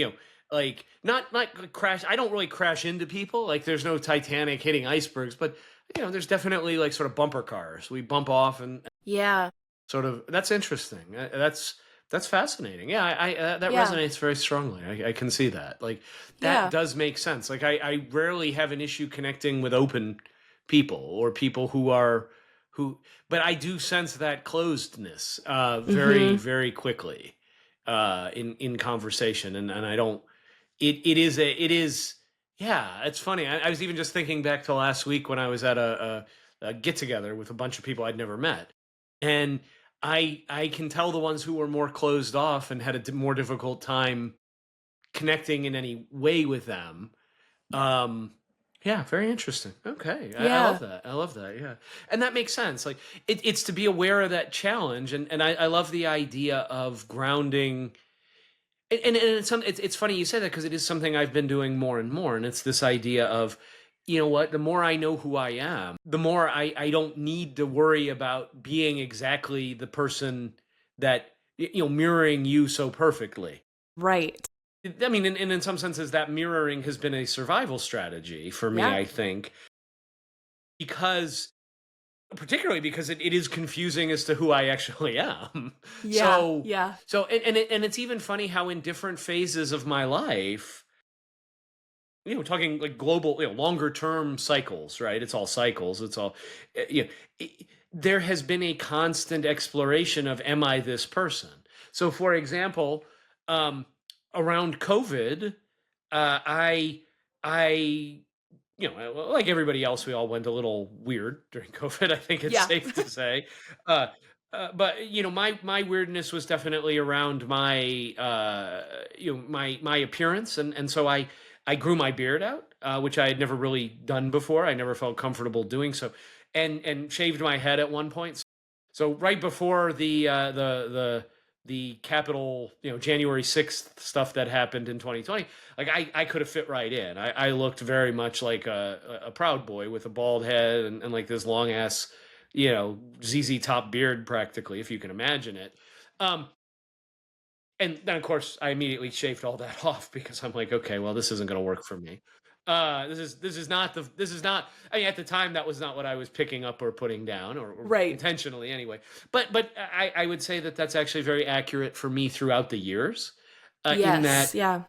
like not crash. I don't really crash into people, like there's no Titanic hitting icebergs, but there's definitely like sort of bumper cars. We bump off and Yeah. sort of. That's interesting. That's fascinating. Yeah, I that Yeah. resonates very strongly. I can see that. Like that Yeah. does make sense. Like I rarely have an issue connecting with open people or people who, but I do sense that closedness very Mm-hmm. very quickly in conversation, and I don't. It is. Yeah, it's funny. I was even just thinking back to last week when I was at a get together with a bunch of people I'd never met, and I can tell the ones who were more closed off and had a more difficult time connecting in any way with them. Um, yeah, very interesting. Okay, I love Yeah. that. I love that. Yeah, and that makes sense. Like it's to be aware of that challenge, and I love the idea of grounding. And it's funny you say that because it is something I've been doing more and more, and it's this idea of, what, the more I know who I am, the more I don't need to worry about being exactly the person that mirroring you so perfectly. Right. I mean, and in some senses, that mirroring has been a survival strategy for me, Yeah. I think, because particularly because it is confusing as to who I actually am. Yeah. So, Yeah. and it's even funny how in different phases of my life, talking like global, longer term cycles, right? It's all cycles. It's all, there has been a constant exploration of, am I this person? So, for example, um, around COVID, I like everybody else, we all went a little weird during COVID. I think it's Yeah. safe to say. Uh, but my weirdness was definitely around my my appearance, and so I grew my beard out, which I had never really done before. I never felt comfortable doing so, and shaved my head at one point. So right before the Capitol, January 6th stuff that happened in 2020, like I could have fit right in. I looked very much like a Proud Boy with a bald head and like this long ass, ZZ Top beard practically, if you can imagine it. Um, and then of course I immediately shaved all that off because I'm like, okay, well, this isn't going to work for me. This is not. I mean, at the time, that was not what I was picking up or putting down, or Right. intentionally anyway. But I would say that that's actually very accurate for me throughout the years, in Yes. that Yeah.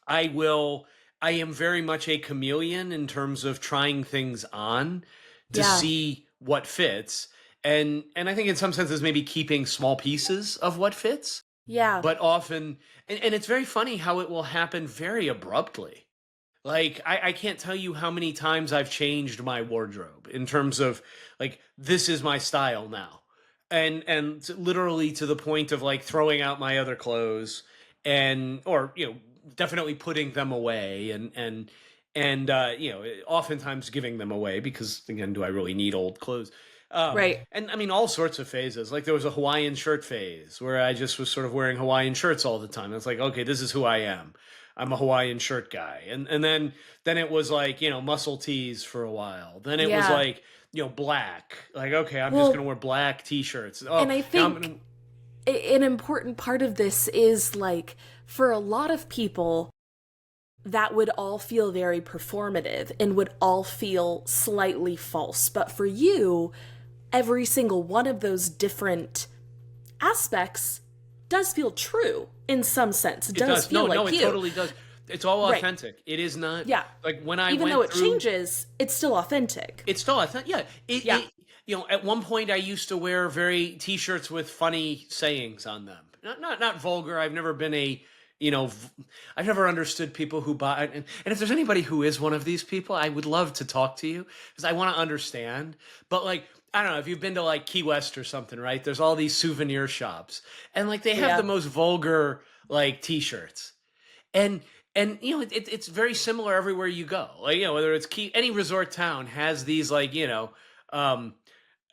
I will. I am very much a chameleon in terms of trying things on to Yeah. see what fits, and I think in some senses maybe keeping small pieces of what fits, Yeah. but often, and it's very funny how it will happen very abruptly. Like I can't tell you how many times I've changed my wardrobe in terms of like this is my style now. And literally to the point of like throwing out my other clothes, and or definitely putting them away, and oftentimes giving them away because again, do I really need old clothes? Right. And I mean all sorts of phases. Like there was a Hawaiian shirt phase where I just was sort of wearing Hawaiian shirts all the time. It's like, okay, this is who I am. I'm a Hawaiian shirt guy. And then it was like, muscle tees for a while. Then it was Yeah. like, black. Like, okay, I'm just gonna Well, wear black t-shirts. and Oh, I now I'm think gonna an important part of this is like for a lot of people that would all feel very performative and would all feel slightly false. But for you, every single one of those different aspects does feel true in some sense. It it does does. No, feel no, like it you. totally does. It's all Right. authentic. It is not Yeah. like when I Even though went it through. changes, it's still authentic. It's still, I think, yeah. Yeah. At one point, I used to wear very t-shirts with funny sayings on them. Not vulgar. I've never been I've never understood people who buy. And if there's anybody who is one of these people, I would love to talk to you because I want to understand. But like, I don't know if you've been to like Key West or something, right? There's all these souvenir shops, and like they have the Yeah. most vulgar like t-shirts, and it's very similar everywhere you go, like whether it's any resort town has these like um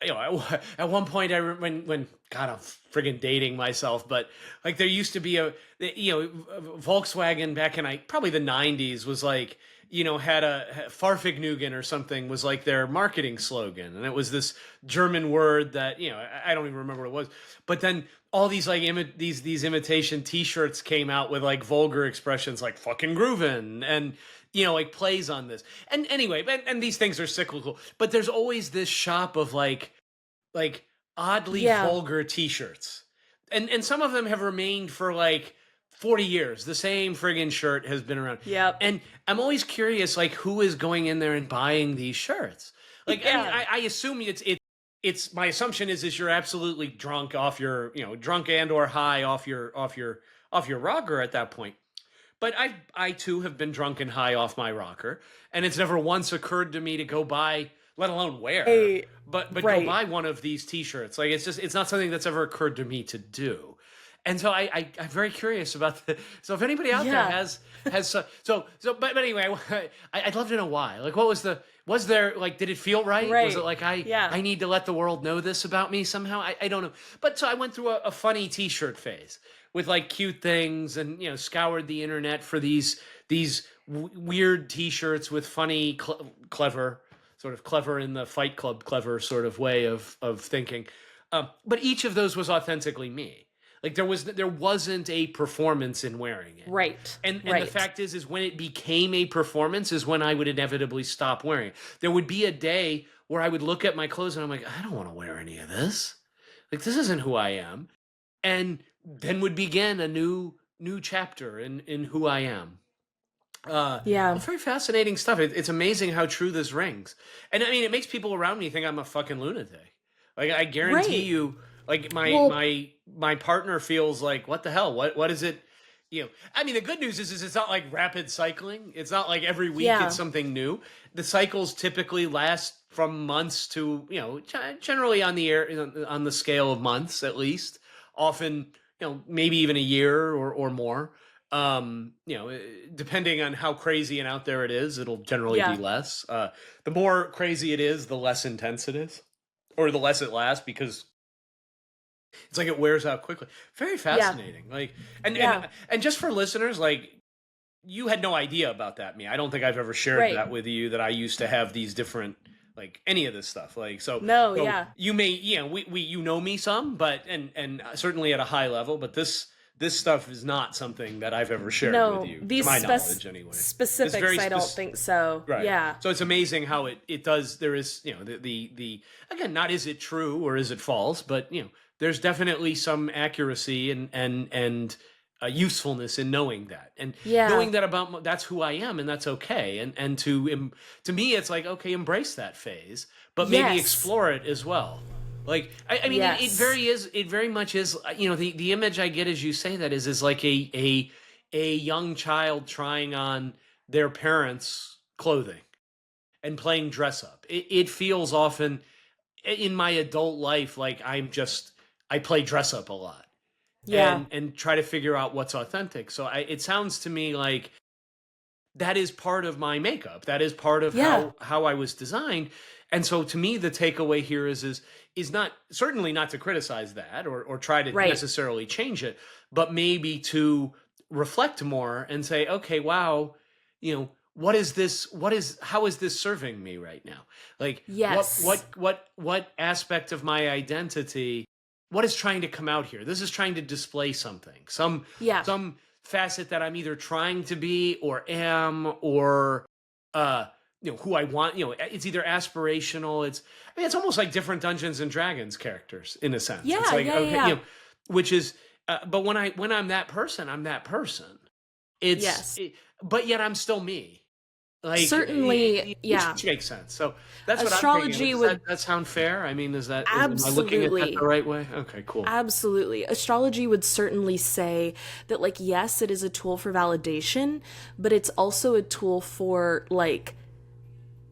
at one point when God, I'm friggin' dating myself, but like there used to be Volkswagen back in probably the 90s was like had Farfignugan or something was like their marketing slogan, and it was this German word that I don't even remember what it was, but then all these like these imitation T-shirts came out with like vulgar expressions like "fucking groovin" and like plays on this. And anyway, and these things are cyclical, but there's always this shop of like oddly Yeah. vulgar T-shirts, and some of them have remained for like 40 years. The same friggin' shirt has been around, Yep. and I'm always curious, like who is going in there and buying these shirts? Like, I mean, Yeah. I assume it's my assumption is you're absolutely drunk off your drunk and or high off your rocker at that point. But I too have been drunk and high off my rocker, and it's never once occurred to me to go buy, let alone wear, A but go right. buy one of these T-shirts. Like it's not something that's ever occurred to me to do. And so I'm very curious about the. So if anybody out there Yeah. has but anyway, I'd love to know why. Like, what was there like? Did it feel right? Was it Right. like Yeah. I need to let the world know this about me somehow? I don't know. But so I went through a funny T-shirt phase with like cute things, and scoured the internet for these weird T-shirts with funny, clever, sort of clever in the Fight Club clever sort of way of thinking. But each of those was authentically me. Like there wasn't a performance in wearing it. Right. And the Right. fact is when it became a performance is when I would inevitably stop wearing it. There would be a day where I would look at my clothes and I'm like, I don't want to wear any of this. Like this isn't who I am. And then would begin a new chapter in who I am. Yeah. Very fascinating stuff. It's amazing how true this rings. And I mean, it makes people around me think I'm a fucking lunatic. Like I guarantee Right. you, like my Well, my my partner feels like, what the hell? What is it? I mean, the good news is it's not like rapid cycling. It's not like every week it's yeah. something new. The cycles typically last from months to generally on the air on the scale of months at least. Often maybe even a year or more. Depending on how crazy and out there it is, it'll generally be Yeah. less. The more crazy it is, the less intense it is, or the less it lasts because It's like it wears out quickly. Very Yeah. fascinating. Like, and Yeah. and and just for listeners, like, you had no idea about that me. I don't think I've ever shared Right. that with you, that I used to have these different, like, any of this stuff. Like, No, so yeah. you may, we you know me some, but and certainly at a high level, but this stuff is not something that I've ever shared with No, you, to these my knowledge anyway. It's specifics, very I don't specific. think so. Right. Yeah. So it's amazing how it does. There is, the again, not is it true or is it false, but there's definitely some accuracy and usefulness in knowing that, and Yeah. knowing that about that's who I am, and that's okay. And to me, it's like, okay, embrace that phase, but maybe Yes. explore it as well. Like, I mean, Yes. it very much is. The image I get as you say that is like a young child trying on their parents' clothing and playing dress up. It feels often in my adult life like I play dress up a lot Yeah. and try to figure out what's authentic. So it sounds to me like that is part of my makeup. That is part of Yeah. how I was designed. And so to me, the takeaway here is not, certainly not to criticize that or try to Right. necessarily change it, but maybe to reflect more and say, okay, wow, what is this? How is this serving me right now? Like, Yes. what aspect of my identity, what is trying to come out here? This is trying to display something, Yeah. some facet that I'm either trying to be or am, or uh who I want. It's either aspirational. It's almost like different Dungeons and Dragons characters in a sense. It's Yeah. like, Yeah. okay, Yeah. which is but when I'm that person, I'm that person. It's Yes. it, but yet I'm still me. Like, Certainly. Yeah. which makes sense. So that's what I'm taking. Astrology Does would that sound fair? I mean, am I looking at that the absolutely. right way? Okay, cool. Absolutely. Astrology would certainly say that, like, yes, it is a tool for validation, but it's also a tool for, like,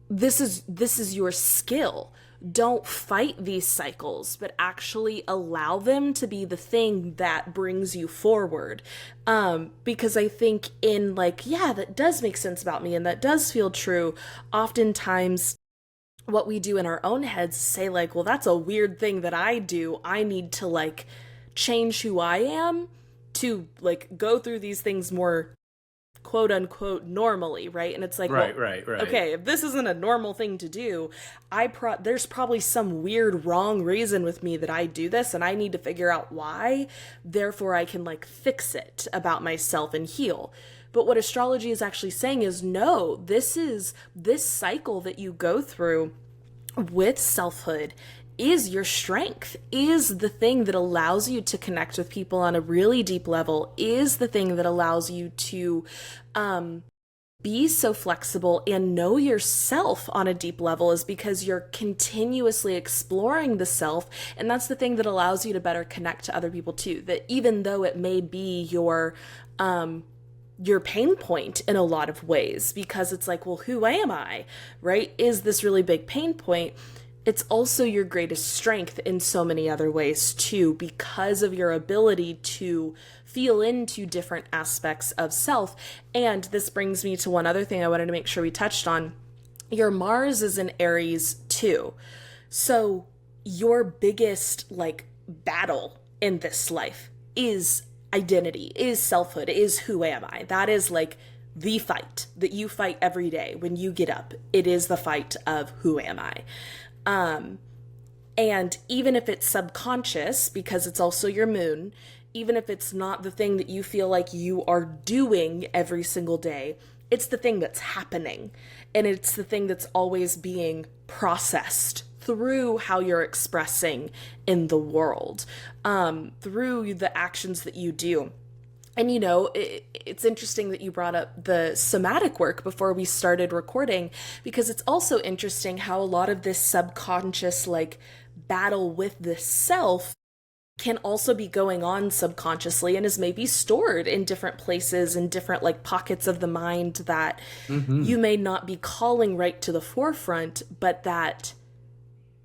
this is your skill. Don't fight these cycles, but actually allow them to be the thing that brings you forward. Because I think in, like, yeah, that does make sense about me and that does feel true. Oftentimes what we do in our own heads is say, like, well, that's a weird thing that I do. I need to, like, change who I am to, like, go through these things more quote unquote normally, right? And it's like, well, Right, right, right. okay, if this isn't a normal thing to do, there's probably some weird wrong reason with me that I do this, and I need to figure out why. Therefore, I can, like, fix it about myself and heal. But what astrology is actually saying is, no, this cycle that you go through with selfhood is your strength, is the thing that allows you to connect with people on a really deep level, is the thing that allows you to be so flexible and know yourself on a deep level, is because you're continuously exploring the self. And that's the thing that allows you to better connect to other people too. That even though it may be your pain point in a lot of ways, because it's like, well, who am I, right? Is this really big pain point? It's also your greatest strength in so many other ways too, because of your ability to feel into different aspects of self. And this brings me to one other thing I wanted to make sure we touched on. Your Mars is in Aries too. So your biggest, like, battle in this life is identity, is selfhood, is who am I. That is, like, the fight that you fight every day when you get up. It is the fight of who am I. And even if it's subconscious, because it's also your moon, even if it's not the thing that you feel like you are doing every single day, it's the thing that's happening. And it's the thing that's always being processed through how you're expressing in the world, through the actions that you do. And, it's interesting that you brought up the somatic work before we started recording, because it's also interesting how a lot of this subconscious, like, battle with the self can also be going on subconsciously and is maybe stored in different places, in different, like, pockets of the mind that Hmm. you may not be calling right to the forefront, but that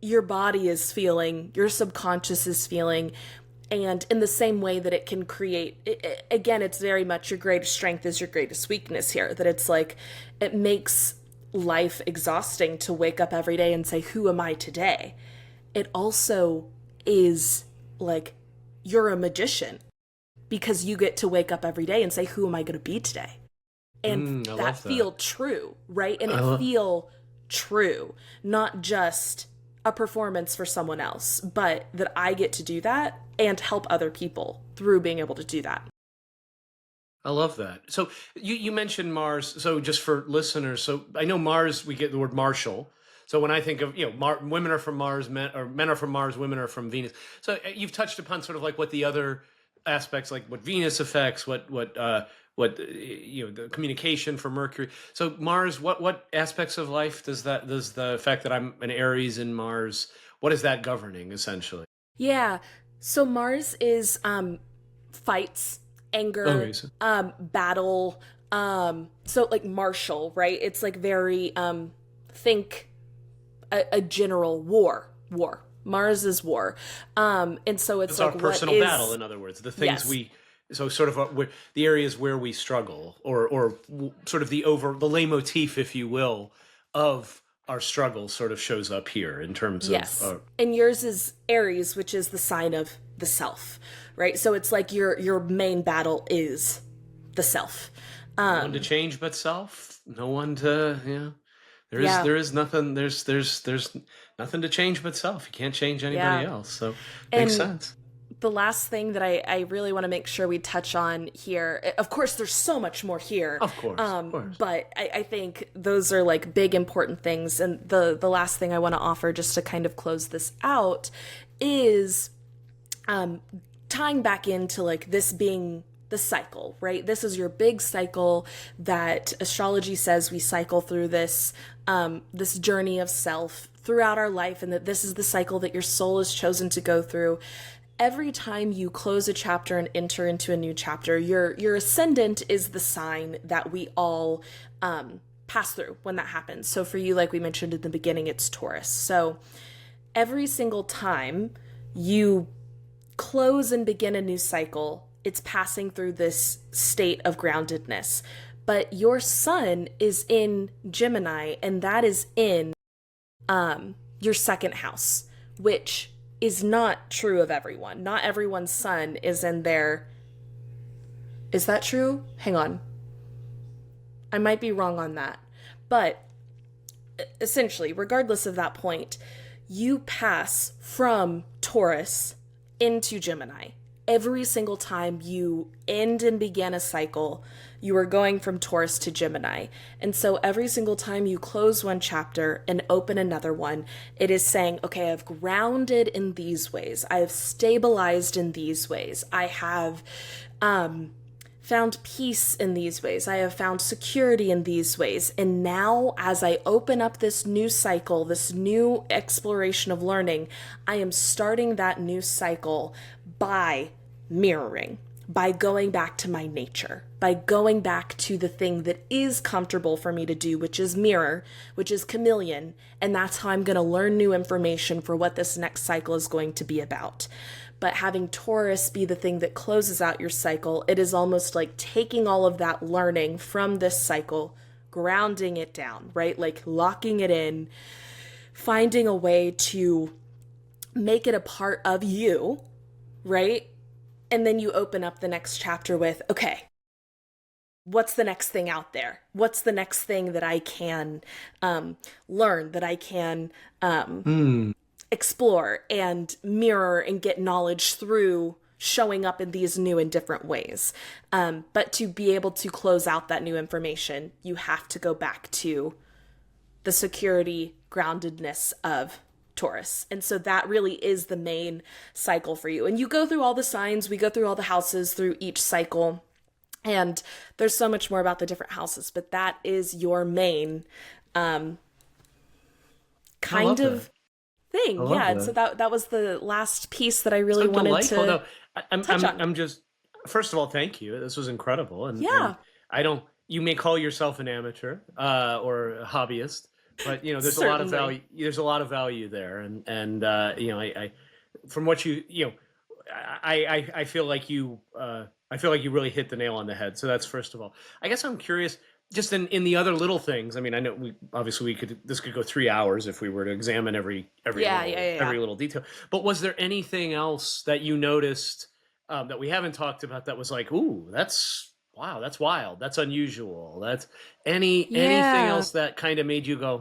your body is feeling, your subconscious is feeling. And in the same way that it can create, again, it's very much your greatest strength is your greatest weakness here. That it's like, it makes life exhausting to wake up every day and say, who am I today? It also is, like, you're a magician because you get to wake up every day and say, who am I going to be today? And I that love that. feel true, right? And I it love. feel true, not just a performance for someone else, but that I get to do that and help other people through being able to do that. I love that. So you mentioned Mars. So just for listeners, so I know Mars, we get the word martial. So when I think of, women are from Mars, men are from Mars, women are from Venus. So you've touched upon sort of like what the other aspects, like what Venus affects, the communication for Mercury. So Mars, what aspects of life does the fact that I'm an Aries in Mars, what is that governing essentially? Yeah. So Mars is fights, Okay, anger, so battle, so like martial, right? It's like very think a general war. Mars is war. And so it's it's our like what personal battle, is in other words, the things yes. we, so sort of the areas where we struggle, or sort of the leitmotif, if you will, of our struggle sort of shows up here in terms of Yes. And yours is Aries, which is the sign of the self, right? So it's like your main battle is the self. no one to change but self, no one to, Yeah. there is nothing, there's nothing to change but self. You can't change anybody Yeah. else, so makes And sense. the last thing that I really want to make sure we touch on here, of course, there's so much more here, Of course. but I think those are like big important things. And the last thing I want to offer, just to kind of close this out, is tying back into like this being the cycle, right? This is your big cycle that astrology says we cycle through this journey of self throughout our life, and that this is the cycle that your soul has chosen to go through. Every time you close a chapter and enter into a new chapter, your ascendant is the sign that we all pass through when that happens. So for you, like we mentioned in the beginning, it's Taurus. So every single time you close and begin a new cycle, it's passing through this state of groundedness. But your sun is in Gemini, and that is in your second house, which is not true of everyone. Not everyone's sun is in there. Is that true? Hang on. I might be wrong on that. But essentially, regardless of that point, you pass from Taurus into Gemini. Every single time you end and begin a cycle, you are going from Taurus to Gemini. And so every single time you close one chapter and open another one, it is saying, okay, I've grounded in these ways. I have stabilized in these ways. I have found peace in these ways. I have found security in these ways. And now, as I open up this new cycle, this new exploration of learning, I am starting that new cycle by mirroring, by going back to my nature, by going back to the thing that is comfortable for me to do, which is mirror, which is chameleon. And that's how I'm going to learn new information for what this next cycle is going to be about. But having Taurus be the thing that closes out your cycle, it is almost like taking all of that learning from this cycle, grounding it down, right? Like locking it in, finding a way to make it a part of you, right? And then you open up the next chapter with, okay, what's the next thing out there? What's the next thing that I can learn, that I can explore and mirror and get knowledge through showing up in these new and different ways. But to be able to close out that new information, you have to go back to the security, groundedness of Taurus. And so that really is the main cycle for you. And you go through all the signs, we go through all the houses through each cycle. And there's so much more about the different houses, but that is your main I kind love that. of I thing. love Yeah. And so that. that was the last piece that I really So wanted delightful. to No, touch on. I'm just, first of all, thank you. This was incredible. And Yeah. I don't, you may call yourself an amateur, or a hobbyist, but there's a lot of Certainly. value, there. I from what I feel like I feel like you really hit the nail on the head. So that's first of all. I guess I'm curious, just in the other little things. I mean, I know this could go 3 hours if we were to examine Yeah. Yeah. Yeah. every little detail. But was there anything else that you noticed that we haven't talked about that was like, ooh, that's wow, that's wild, that's unusual. That's anything Yeah. else that kind of made you go,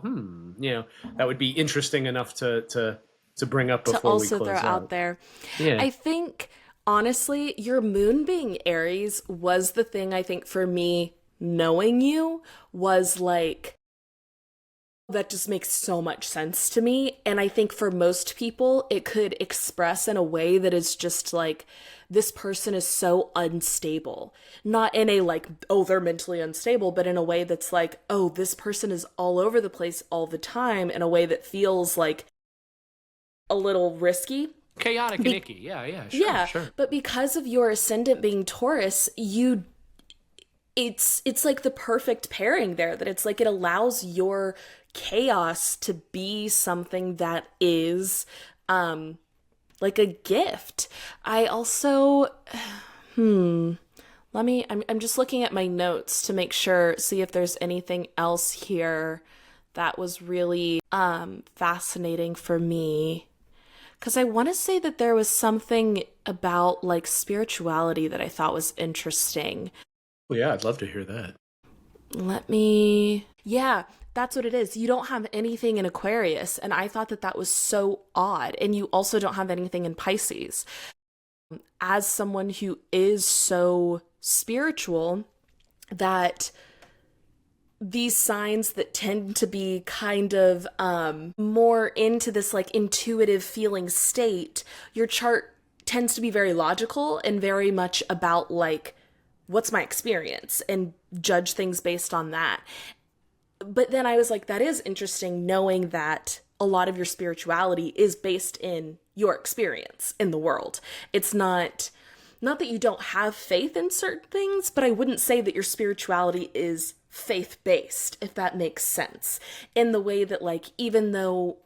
that would be interesting enough to bring up To before we also throw close out out. there, Yeah. I think honestly, your moon being Aries was the thing I think for me knowing you was like, that just makes so much sense to me. And I think for most people, it could express in a way that is just like, this person is so unstable. Not in a like, oh, they're mentally unstable, but in a way that's like, oh, this person is all over the place all the time in a way that feels like a little risky. Chaotic and Be- icky. Yeah, yeah, sure, yeah, sure. but because of your ascendant being Taurus, it's like the perfect pairing there, that it's like it allows your chaos to be something that is like a gift. I also I'm just looking at my notes to make sure, see if there's anything else here that was really fascinating for me. Because I want to say that there was something about like spirituality that I thought was interesting. Well, yeah, I'd love to hear that. Yeah, that's what it is. You don't have anything in Aquarius, and I thought that that was so odd. And you also don't have anything in Pisces. As someone who is so spiritual, that these signs that tend to be kind of more into this like intuitive feeling state, your chart tends to be very logical and very much about like, what's my experience, and judge things based on that. But then I was like, that is interesting knowing that a lot of your spirituality is based in your experience in the world. It's not that you don't have faith in certain things, but I wouldn't say that your spirituality is faith based, if that makes sense. In the way that, like, even though,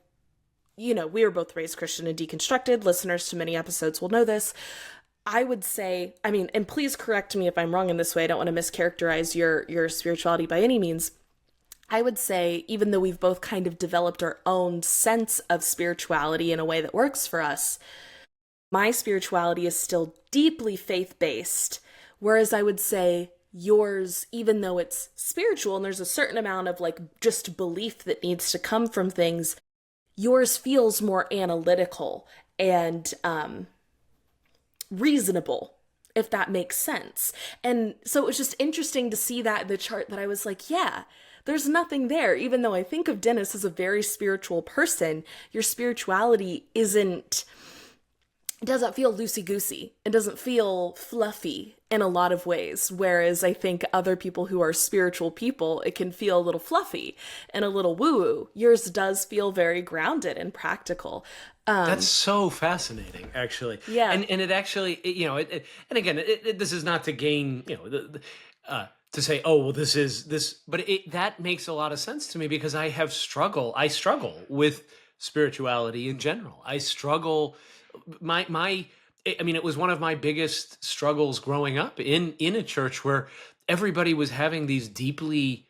we were both raised Christian and deconstructed, listeners to many episodes will know this. I would say, I mean, and please correct me if I'm wrong in this way. I don't want to mischaracterize your spirituality by any means. I would say, even though we've both kind of developed our own sense of spirituality in a way that works for us, my spirituality is still deeply faith based. Whereas I would say yours, even though it's spiritual and there's a certain amount of like just belief that needs to come from things, yours feels more analytical and reasonable, if that makes sense. And so it was just interesting to see that in the chart, that I was like, yeah, there's nothing there. Even though I think of Dennis as a very spiritual person, your spirituality doesn't feel loosey goosey. It doesn't feel fluffy in a lot of ways. Whereas I think other people who are spiritual people, it can feel a little fluffy and a little woo woo. Yours does feel very grounded and practical. That's so fascinating, actually. Yeah. And it actually, and again, this is not to gain, to say, oh, well, this is this, but that makes a lot of sense to me, because I struggle with spirituality in general. I struggle, I mean, it was one of my biggest struggles growing up in a church where everybody was having these deeply,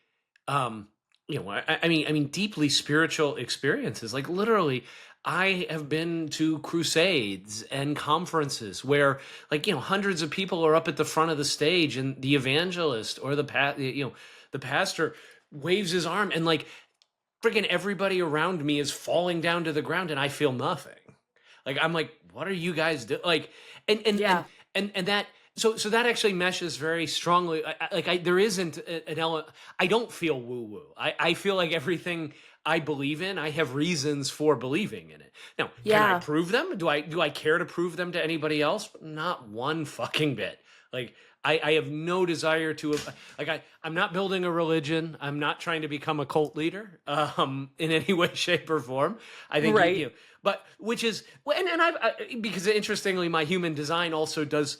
um, I mean, deeply spiritual experiences. Like literally, I have been to crusades and conferences where, like, hundreds of people are up at the front of the stage, and the evangelist or the pastor waves his arm, and like freaking everybody around me is falling down to the ground, and I feel nothing. Like I'm like, what are you guys doing? Like, and and and Yeah. and that. So that actually meshes very strongly. There isn't an element. I don't feel woo woo. I feel like everything I believe in, I have reasons for believing in it. Now, can I Yeah. prove them? Do I care to prove them to anybody else? Not one fucking bit. Like I have no desire to, I'm not building a religion. I'm not trying to become a cult leader in any way, shape, or form. I think Right. but which is, and because interestingly, my human design also does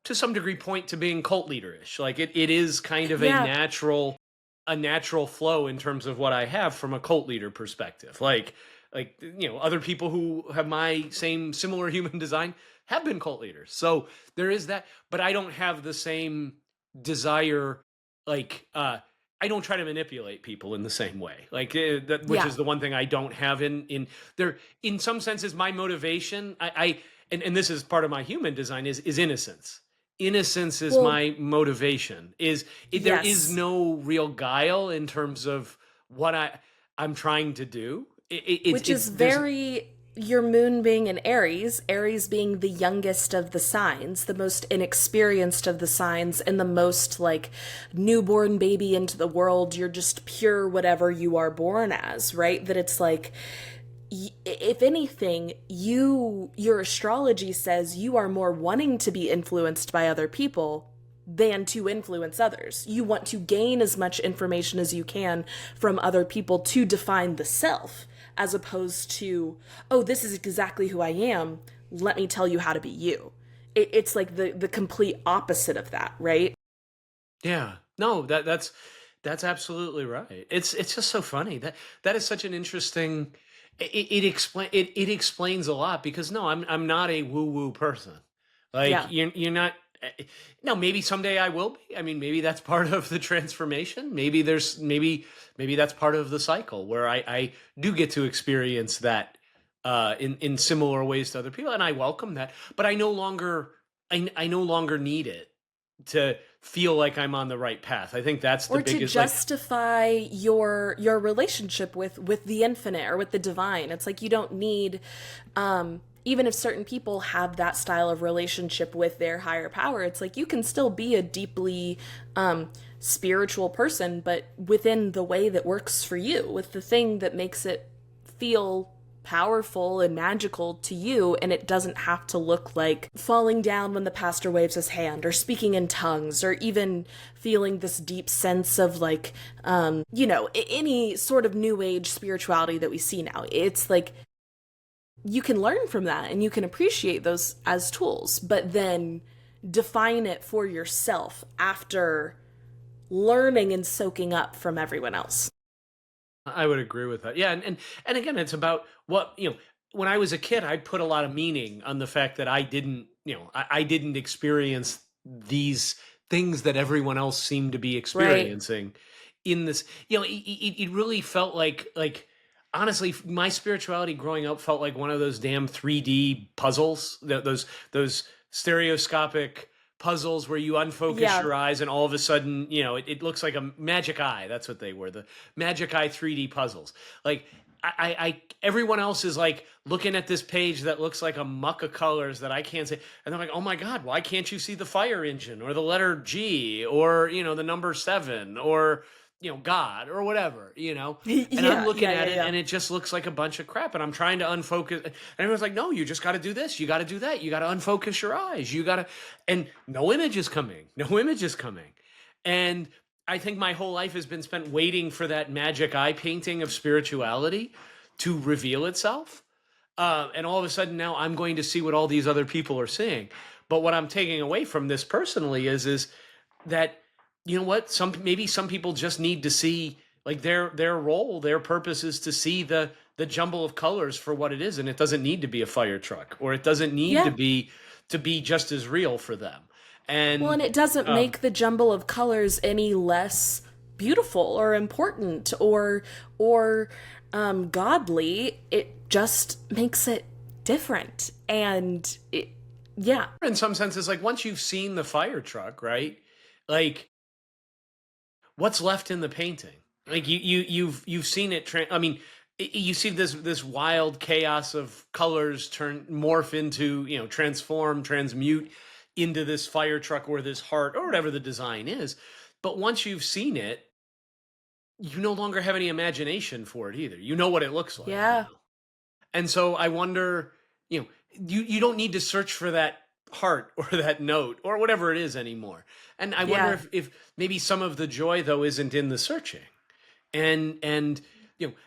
to some degree point to being cult leaderish. Like it is kind of Yeah. a natural flow in terms of what I have from a cult leader perspective. Like other people who have my same similar human design have been cult leaders. So there is that, but I don't have the same desire. Like I don't try to manipulate people in the same way. Like which Yeah. is the one thing I don't have in there. In some senses, my motivation, I and this is part of my human design, is innocence. Innocence is Well, my motivation. There is yes, no real guile in terms of what I'm trying to do. which is It's there's very your moon being in Aries, Aries being the youngest of the signs, the most inexperienced of the signs, and the most like newborn baby into the world. You're just pure whatever you are born as, right? That it's like if anything, your astrology says you are more wanting to be influenced by other people than to influence others. You want to gain as much information as you can from other people to define the self, as opposed to, oh, this is exactly who I am. Let me tell you how to be you. It's like the complete opposite of that, right? Yeah. No, that's absolutely right. It's just so funny. That is such an interesting it explains a lot because no, I'm not a woo-woo person. Like Yeah. you're not no, maybe someday I will be. I mean, maybe that's part of the transformation. Maybe that's part of the cycle where I do get to experience that in similar ways to other people, and I welcome that. But I no longer need it to feel like I'm on the right path. I think that's the Or to biggest like justify your relationship with the infinite or with the divine. It's like you don't need even if certain people have that style of relationship with their higher power, it's like you can still be a deeply spiritual person, but within the way that works for you, with the thing that makes it feel powerful and magical to you, and it doesn't have to look like falling down when the pastor waves his hand or speaking in tongues or even feeling this deep sense of like any sort of new age spirituality that we see now. It's like you can learn from that and you can appreciate those as tools, but then define it for yourself after learning and soaking up from everyone else. I would agree with that. Yeah, and again, it's about what when I was a kid, I put a lot of meaning on the fact that I didn't experience these things that everyone else seemed to be Right. experiencing in this. It really felt like honestly, my spirituality growing up felt like one of those damn 3D puzzles, those stereoscopic puzzles where you unfocus Yeah. your eyes and all of a sudden, it looks like a magic eye. That's what they were, the magic eye 3D puzzles. Like everyone else is like looking at this page that looks like a muck of colors that I can't see. And they're like, oh my God, why can't you see the fire engine or the letter G or, the number 7 or, God or whatever. And I'm Yeah, looking yeah, yeah, at it yeah. and it just looks like a bunch of crap. And I'm trying to unfocus. And everyone's like, no, you just got to do this. You got to do that. You got to unfocus your eyes. And no image is coming. No image is coming. And I think my whole life has been spent waiting for that magic eye painting of spirituality to reveal itself. And all of a sudden now I'm going to see what all these other people are seeing. But what I'm taking away from this personally is that what maybe some people just need to see like their role, their purpose is to see the jumble of colors for what it is, and it doesn't need to be a fire truck or it doesn't need Yeah. to be just as real for them. Well, and And it doesn't um, make the jumble of colors any less beautiful or important or godly. It just makes it different. And yeah. in some senses, like once you've seen the fire truck, right? Like what's left in the painting? Like you've seen it. I mean, you see this wild chaos of colors turn morph into transform, transmute into this fire truck or this heart or whatever the design is. But once you've seen it, you no longer have any imagination for it either. You know what it looks like Yeah. now. And so I wonder, you don't need to search for that heart or that note or whatever it is anymore. And I wonder Yeah. if maybe some of the joy though isn't in the searching. And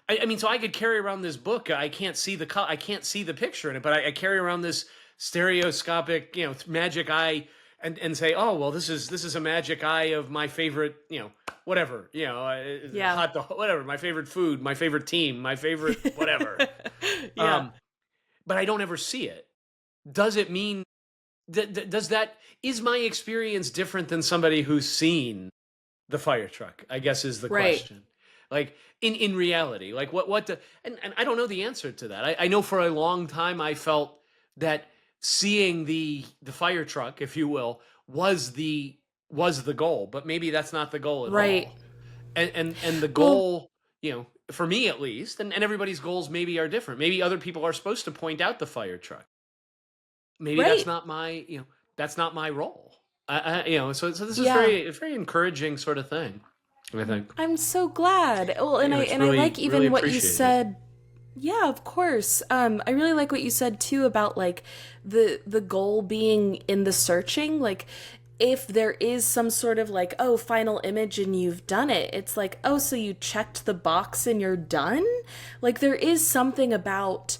I mean, so I could carry around this book. I can't see I can't see the picture in it, but I carry around this stereoscopic, magic eye and say, oh well, this is a magic eye of my favorite, whatever, Yeah. hot dog, whatever, my favorite food, my favorite team, my favorite whatever. Yeah. Um, but I don't ever see it. Does it mean does that is my experience different than somebody who's seen the fire truck? I guess is the Right. question. Like in reality, like and I don't know the answer to that. I know for a long time I felt that seeing the fire truck, if you will, was the goal, but maybe that's not the goal at Right. all. And the Well, goal, for me at least, and everybody's goals maybe are different. Maybe other people are supposed to point out the fire truck. Maybe right. that's not my role. So this is Yeah. very encouraging sort of thing, I think. I'm so glad. Well, and It's I like really even what you appreciated. said. Yeah, of course. I really like what you said too about like the goal being in the searching. Like if there is some sort of like, oh, final image and you've done it, it's like, oh, so you checked the box and you're done? Like there is something about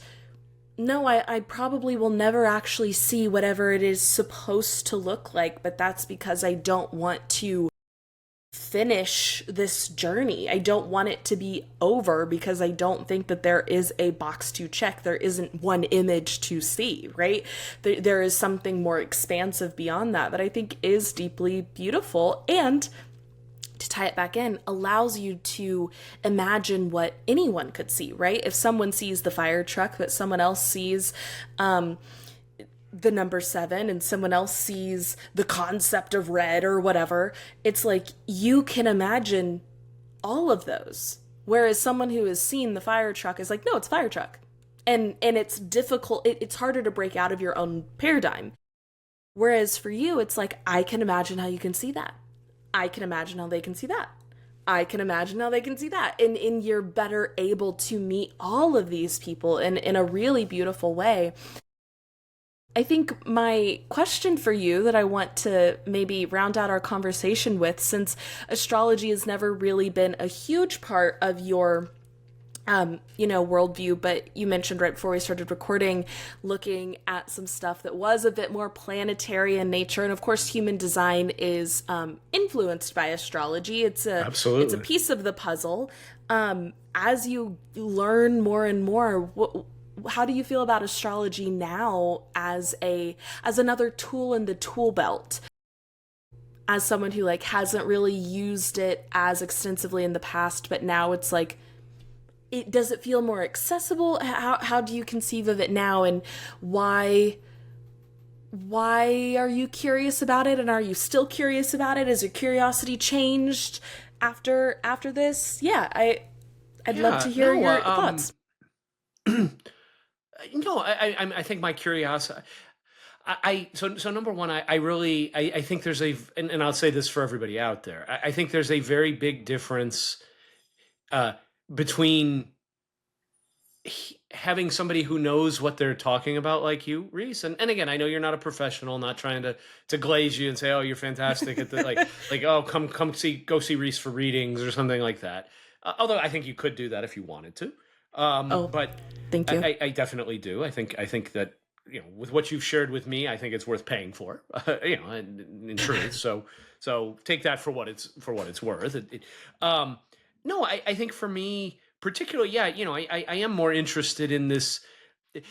no, I probably will never actually see whatever it is supposed to look like, but that's because I don't want to finish this journey. I don't want it to be over because I don't think that there is a box to check. There isn't one image to see, right? There is something more expansive beyond that I think is deeply beautiful and to tie it back in, allows you to imagine what anyone could see, right? If someone sees the fire truck, but someone else sees the number 7 and someone else sees the concept of red or whatever, it's like you can imagine all of those. Whereas someone who has seen the fire truck is like, no, it's a fire truck. And it's difficult, it's harder to break out of your own paradigm. Whereas for you, it's like, I can imagine how you can see that. I can imagine how they can see that. I can imagine how they can see that. And you're better able to meet all of these people in a really beautiful way. I think my question for you that I want to maybe round out our conversation with, since astrology has never really been a huge part of your worldview, but you mentioned right before we started recording, looking at some stuff that was a bit more planetary in nature, and of course, human design is influenced by astrology. It's a Absolutely. piece of the puzzle. As you learn more and more, how do you feel about astrology now as another tool in the tool belt? As someone who like hasn't really used it as extensively in the past, but now it's like does it feel more accessible? How do you conceive of it now, and why are you curious about it, and are you still curious about it? Has your curiosity changed after this? Yeah, I'd love to Yeah. hear No. your thoughts. I think my curiosity. So number one, I think there's and I'll say this for everybody out there. I think there's a very big difference uh, between having somebody who knows what they're talking about, like you, Reese. And again, I know you're not a professional, not trying to glaze you and say, oh, you're fantastic at the oh, go see Reese for readings or something like that. Although I think you could do that if you wanted to. Oh, But thank you. I definitely do. I think that with what you've shared with me, I think it's worth paying for. In truth. So take that for what it's worth. No, I think for me particularly, yeah, I am more interested in this.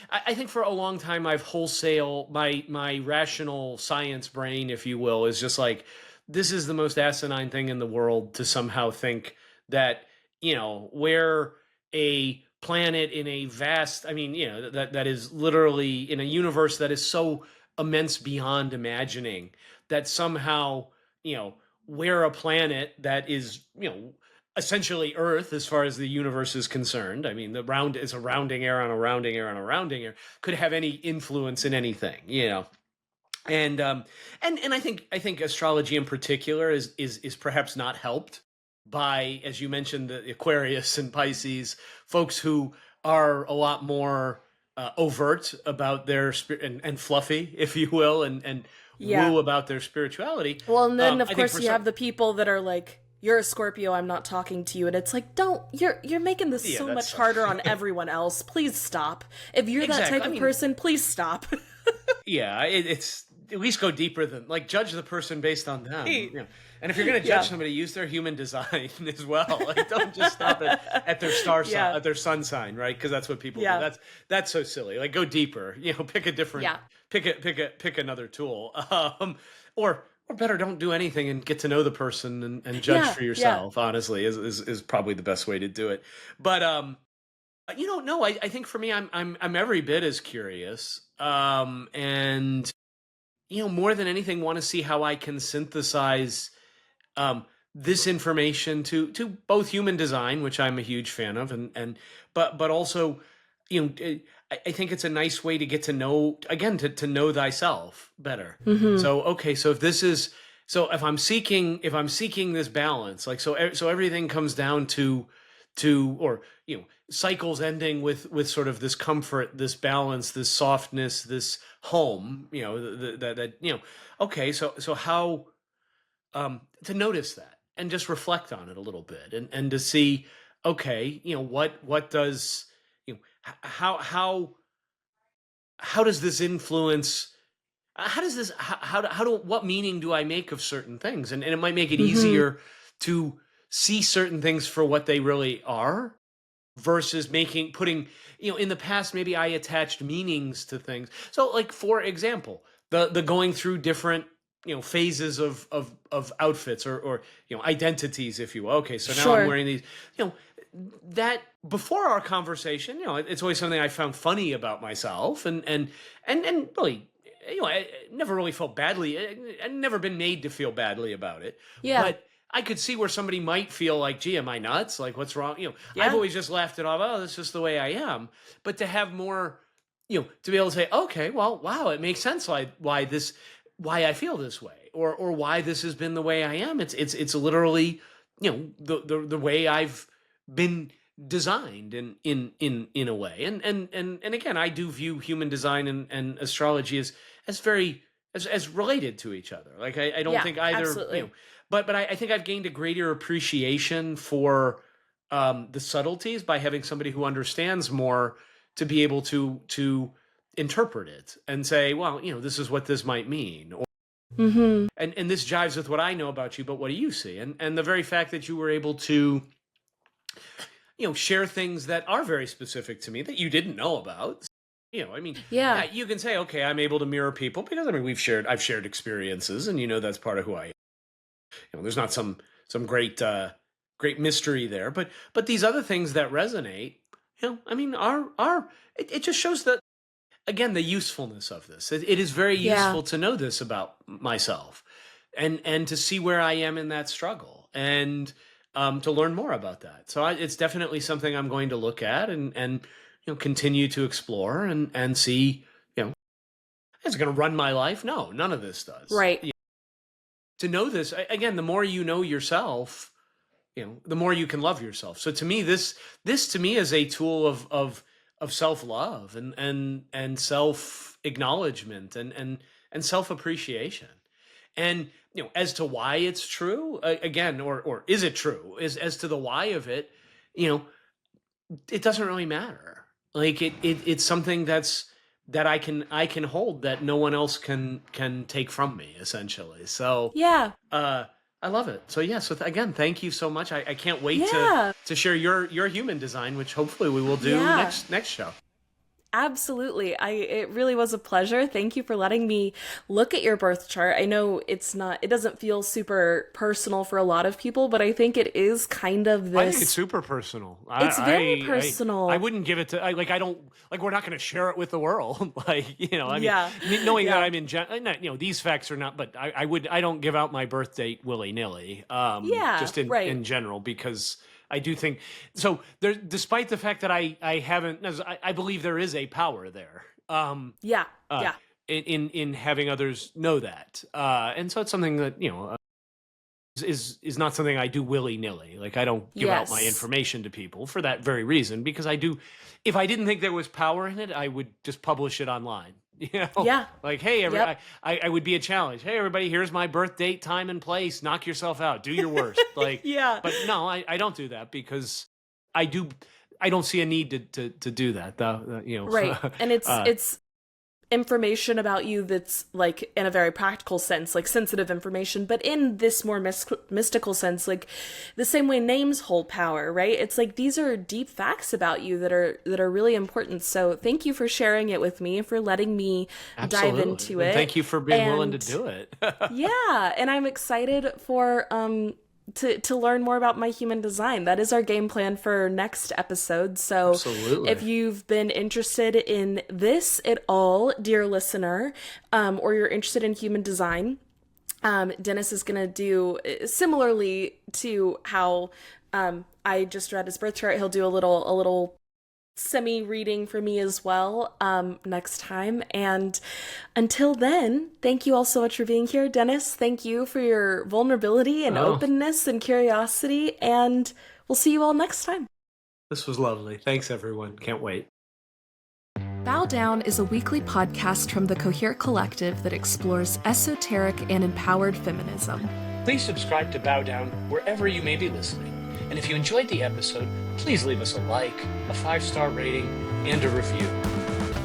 I think for a long time I've wholesale my rational science brain, if you will, is just like this is the most asinine thing in the world to somehow think that we're a planet in a vast, I mean, that is literally in a universe that is so immense beyond imagining that somehow you know we're a planet that is essentially Earth as far as the universe is concerned. I mean, the round is a rounding error on a rounding error on a rounding error could have any influence in anything. And I think astrology in particular is perhaps not helped by, as you mentioned, the Aquarius and Pisces folks who are a lot more overt about their spirit and fluffy, if you will, and Yeah. woo about their spirituality. Well, and then of I think course for you some, have the people that are like, "You're a Scorpio. I'm not talking to you," and it's like, "Don't. You're making this yeah, so that much harder sucks. on everyone else. Please stop. If you're that Exactly. type I of mean, person, please stop." yeah, it's at least go deeper than like judge the person based on them. And if you're going to judge Yeah. somebody, use their human design as well. Like, don't just stop at their star sign, Yeah. at their sun sign, right? Because that's what people do. Yeah. That's so silly. Like, go deeper. Pick a different, Yeah. pick another tool. Or better, don't do anything and get to know the person and judge Yeah. for Yeah. yourself. Honestly, is probably the best way to do it. But No, I think for me, I'm every bit as curious, and more than anything, want to see how I can synthesize um, this information to both human design, which I'm a huge fan of, and but also, I think it's a nice way to get to know, again, to know thyself better. Hmm. So okay, so if I'm seeking this balance, like so everything comes down to or cycles ending with sort of this comfort, this balance, this softness, this home, that okay, so how to notice that and just reflect on it a little bit, and to see, okay, what does, how does this influence, how does this how do what meaning do I make of certain things, and it might make it Hmm. easier to see certain things for what they really are, versus putting, in the past maybe I attached meanings to things. So like, for example, the going through different phases of outfits, or identities, if you will. Okay, so now I'm Sure. wearing these, you know that before our conversation, it's always something I found funny about myself, and really, I never really felt badly. I never been made to feel badly about it, Yeah. but I could see where somebody might feel like, gee, am I nuts? Like, what's wrong? I've Yeah. always just laughed it off. Oh, that's just the way I am. But to have more, to be able to say, okay, well, wow, it makes sense why I feel this way, or why this has been the way I am. It's literally, the way I've been designed in a way. And again, I do view human design and astrology as very as related to each other. Like, I don't Yeah. think either, Absolutely. but I think I've gained a greater appreciation for the subtleties by having somebody who understands more, to be able to interpret it and say, well, this is what this might mean, or Hmm. and this jives with what I know about you, but what do you see? And the very fact that you were able to, share things that are very specific to me that you didn't know about. I mean, yeah, Yeah. you can say, okay, I'm able to mirror people because, I mean, I've shared experiences, and that's part of who I am. There's not some great mystery there, but these other things that resonate, I mean, it just shows that, again, the usefulness of this. It is very Yeah. useful to know this about myself, and to see where I am in that struggle, and to learn more about that. So it's definitely something I'm going to look at, and continue to explore, and see. Is it going to run my life? No, none of this does. Right. To know this, again, the more you know yourself, the more you can love yourself. So to me, this to me is a tool of self-love, and self-acknowledgement, and self-appreciation. And as to why it's true, again, or is it true, is as to the why of it, you know it doesn't really matter. Like, it's something that I can hold, that no one else can take from me, essentially. So Yeah. uh I love it. So yeah, so again, thank you so much. I can't wait Yeah. to share your human design, which hopefully we will do Yeah. next show. Absolutely. It really was a pleasure. Thank you for letting me look at your birth chart. I know it doesn't feel super personal for a lot of people, but I think it is kind of I think it's this, super personal. it's very I personal. wouldn't give it to, like, I don't, like, we're not going to share it with the world. Like, I mean, Yeah. knowing that Yeah. I'm these facts are not, but I don't give out my birth date willy nilly, Yeah, just in right. general, because I do think so. There, despite the fact that I haven't, I believe there is a power there. Yeah. Uh, Yeah. in having others know that, and so it's something that, is not something I do willy nilly. Like, I don't give out my Yes. information to people for that very reason, because I do. If I didn't think there was power in it, I would just publish it online. Yeah. Like, hey, Yep. I would be a challenge. Hey, everybody, here's my birth date, time, and place. Knock yourself out. Do your worst. Like, Yeah. but no, I don't do that, because I do. I don't see a need to do that. Right. And it's uh, it's information about you that's like in a very practical sense, like sensitive information, but in this more mystical sense, like the same way names hold power, right? It's like these are deep facts about you that are really important. So thank you for sharing it with me, for letting me dive absolutely, into and it. thank you for being willing to And do it. yeah, and I'm excited for to learn more about my human design. That is our game plan for next episode. So Absolutely. if you've been interested in this at all, dear listener, or you're interested in human design, Dennis is going to do similarly to how I just read his birth chart. He'll do a little semi-reading for me as well next time. And until then, thank you all so much for being here. Dennis, thank you for your vulnerability and openness and curiosity. And we'll see you all next time. This was lovely. Thanks, everyone. Can't wait. Bow Down is a weekly podcast from the Cohere Collective that explores esoteric and empowered feminism. Please subscribe to Bow Down wherever you may be listening. And if you enjoyed the episode, please leave us a like, a 5-star rating, and a review.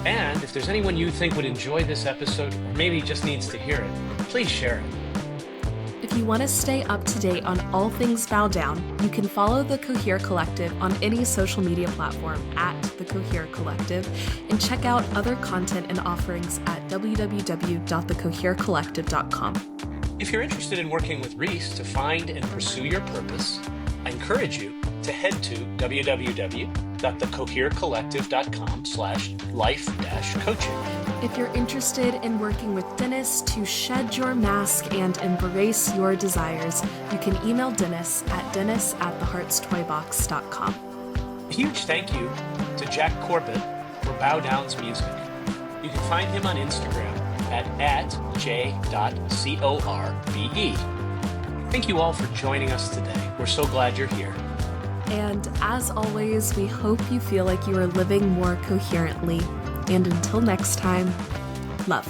And if there's anyone you think would enjoy this episode, or maybe just needs to hear it, please share it. If you want to stay up to date on all things Bow Down, you can follow the Cohere Collective on any social media platform at the Cohere Collective, and check out other content and offerings at www.thecoherecollective.com. If you're interested in working with Reese to find and pursue your purpose, I encourage you to head to www.thecoherecollective.com/life-coaching. If you're interested in working with Dennis to shed your mask and embrace your desires, you can email Dennis at dennis@theheartstoybox.com. A huge thank you to Jack Corbett for Bow Down's music. You can find him on Instagram at j.corbe. Thank you all for joining us today. We're so glad you're here. And as always, we hope you feel like you are living more coherently. And until next time, love.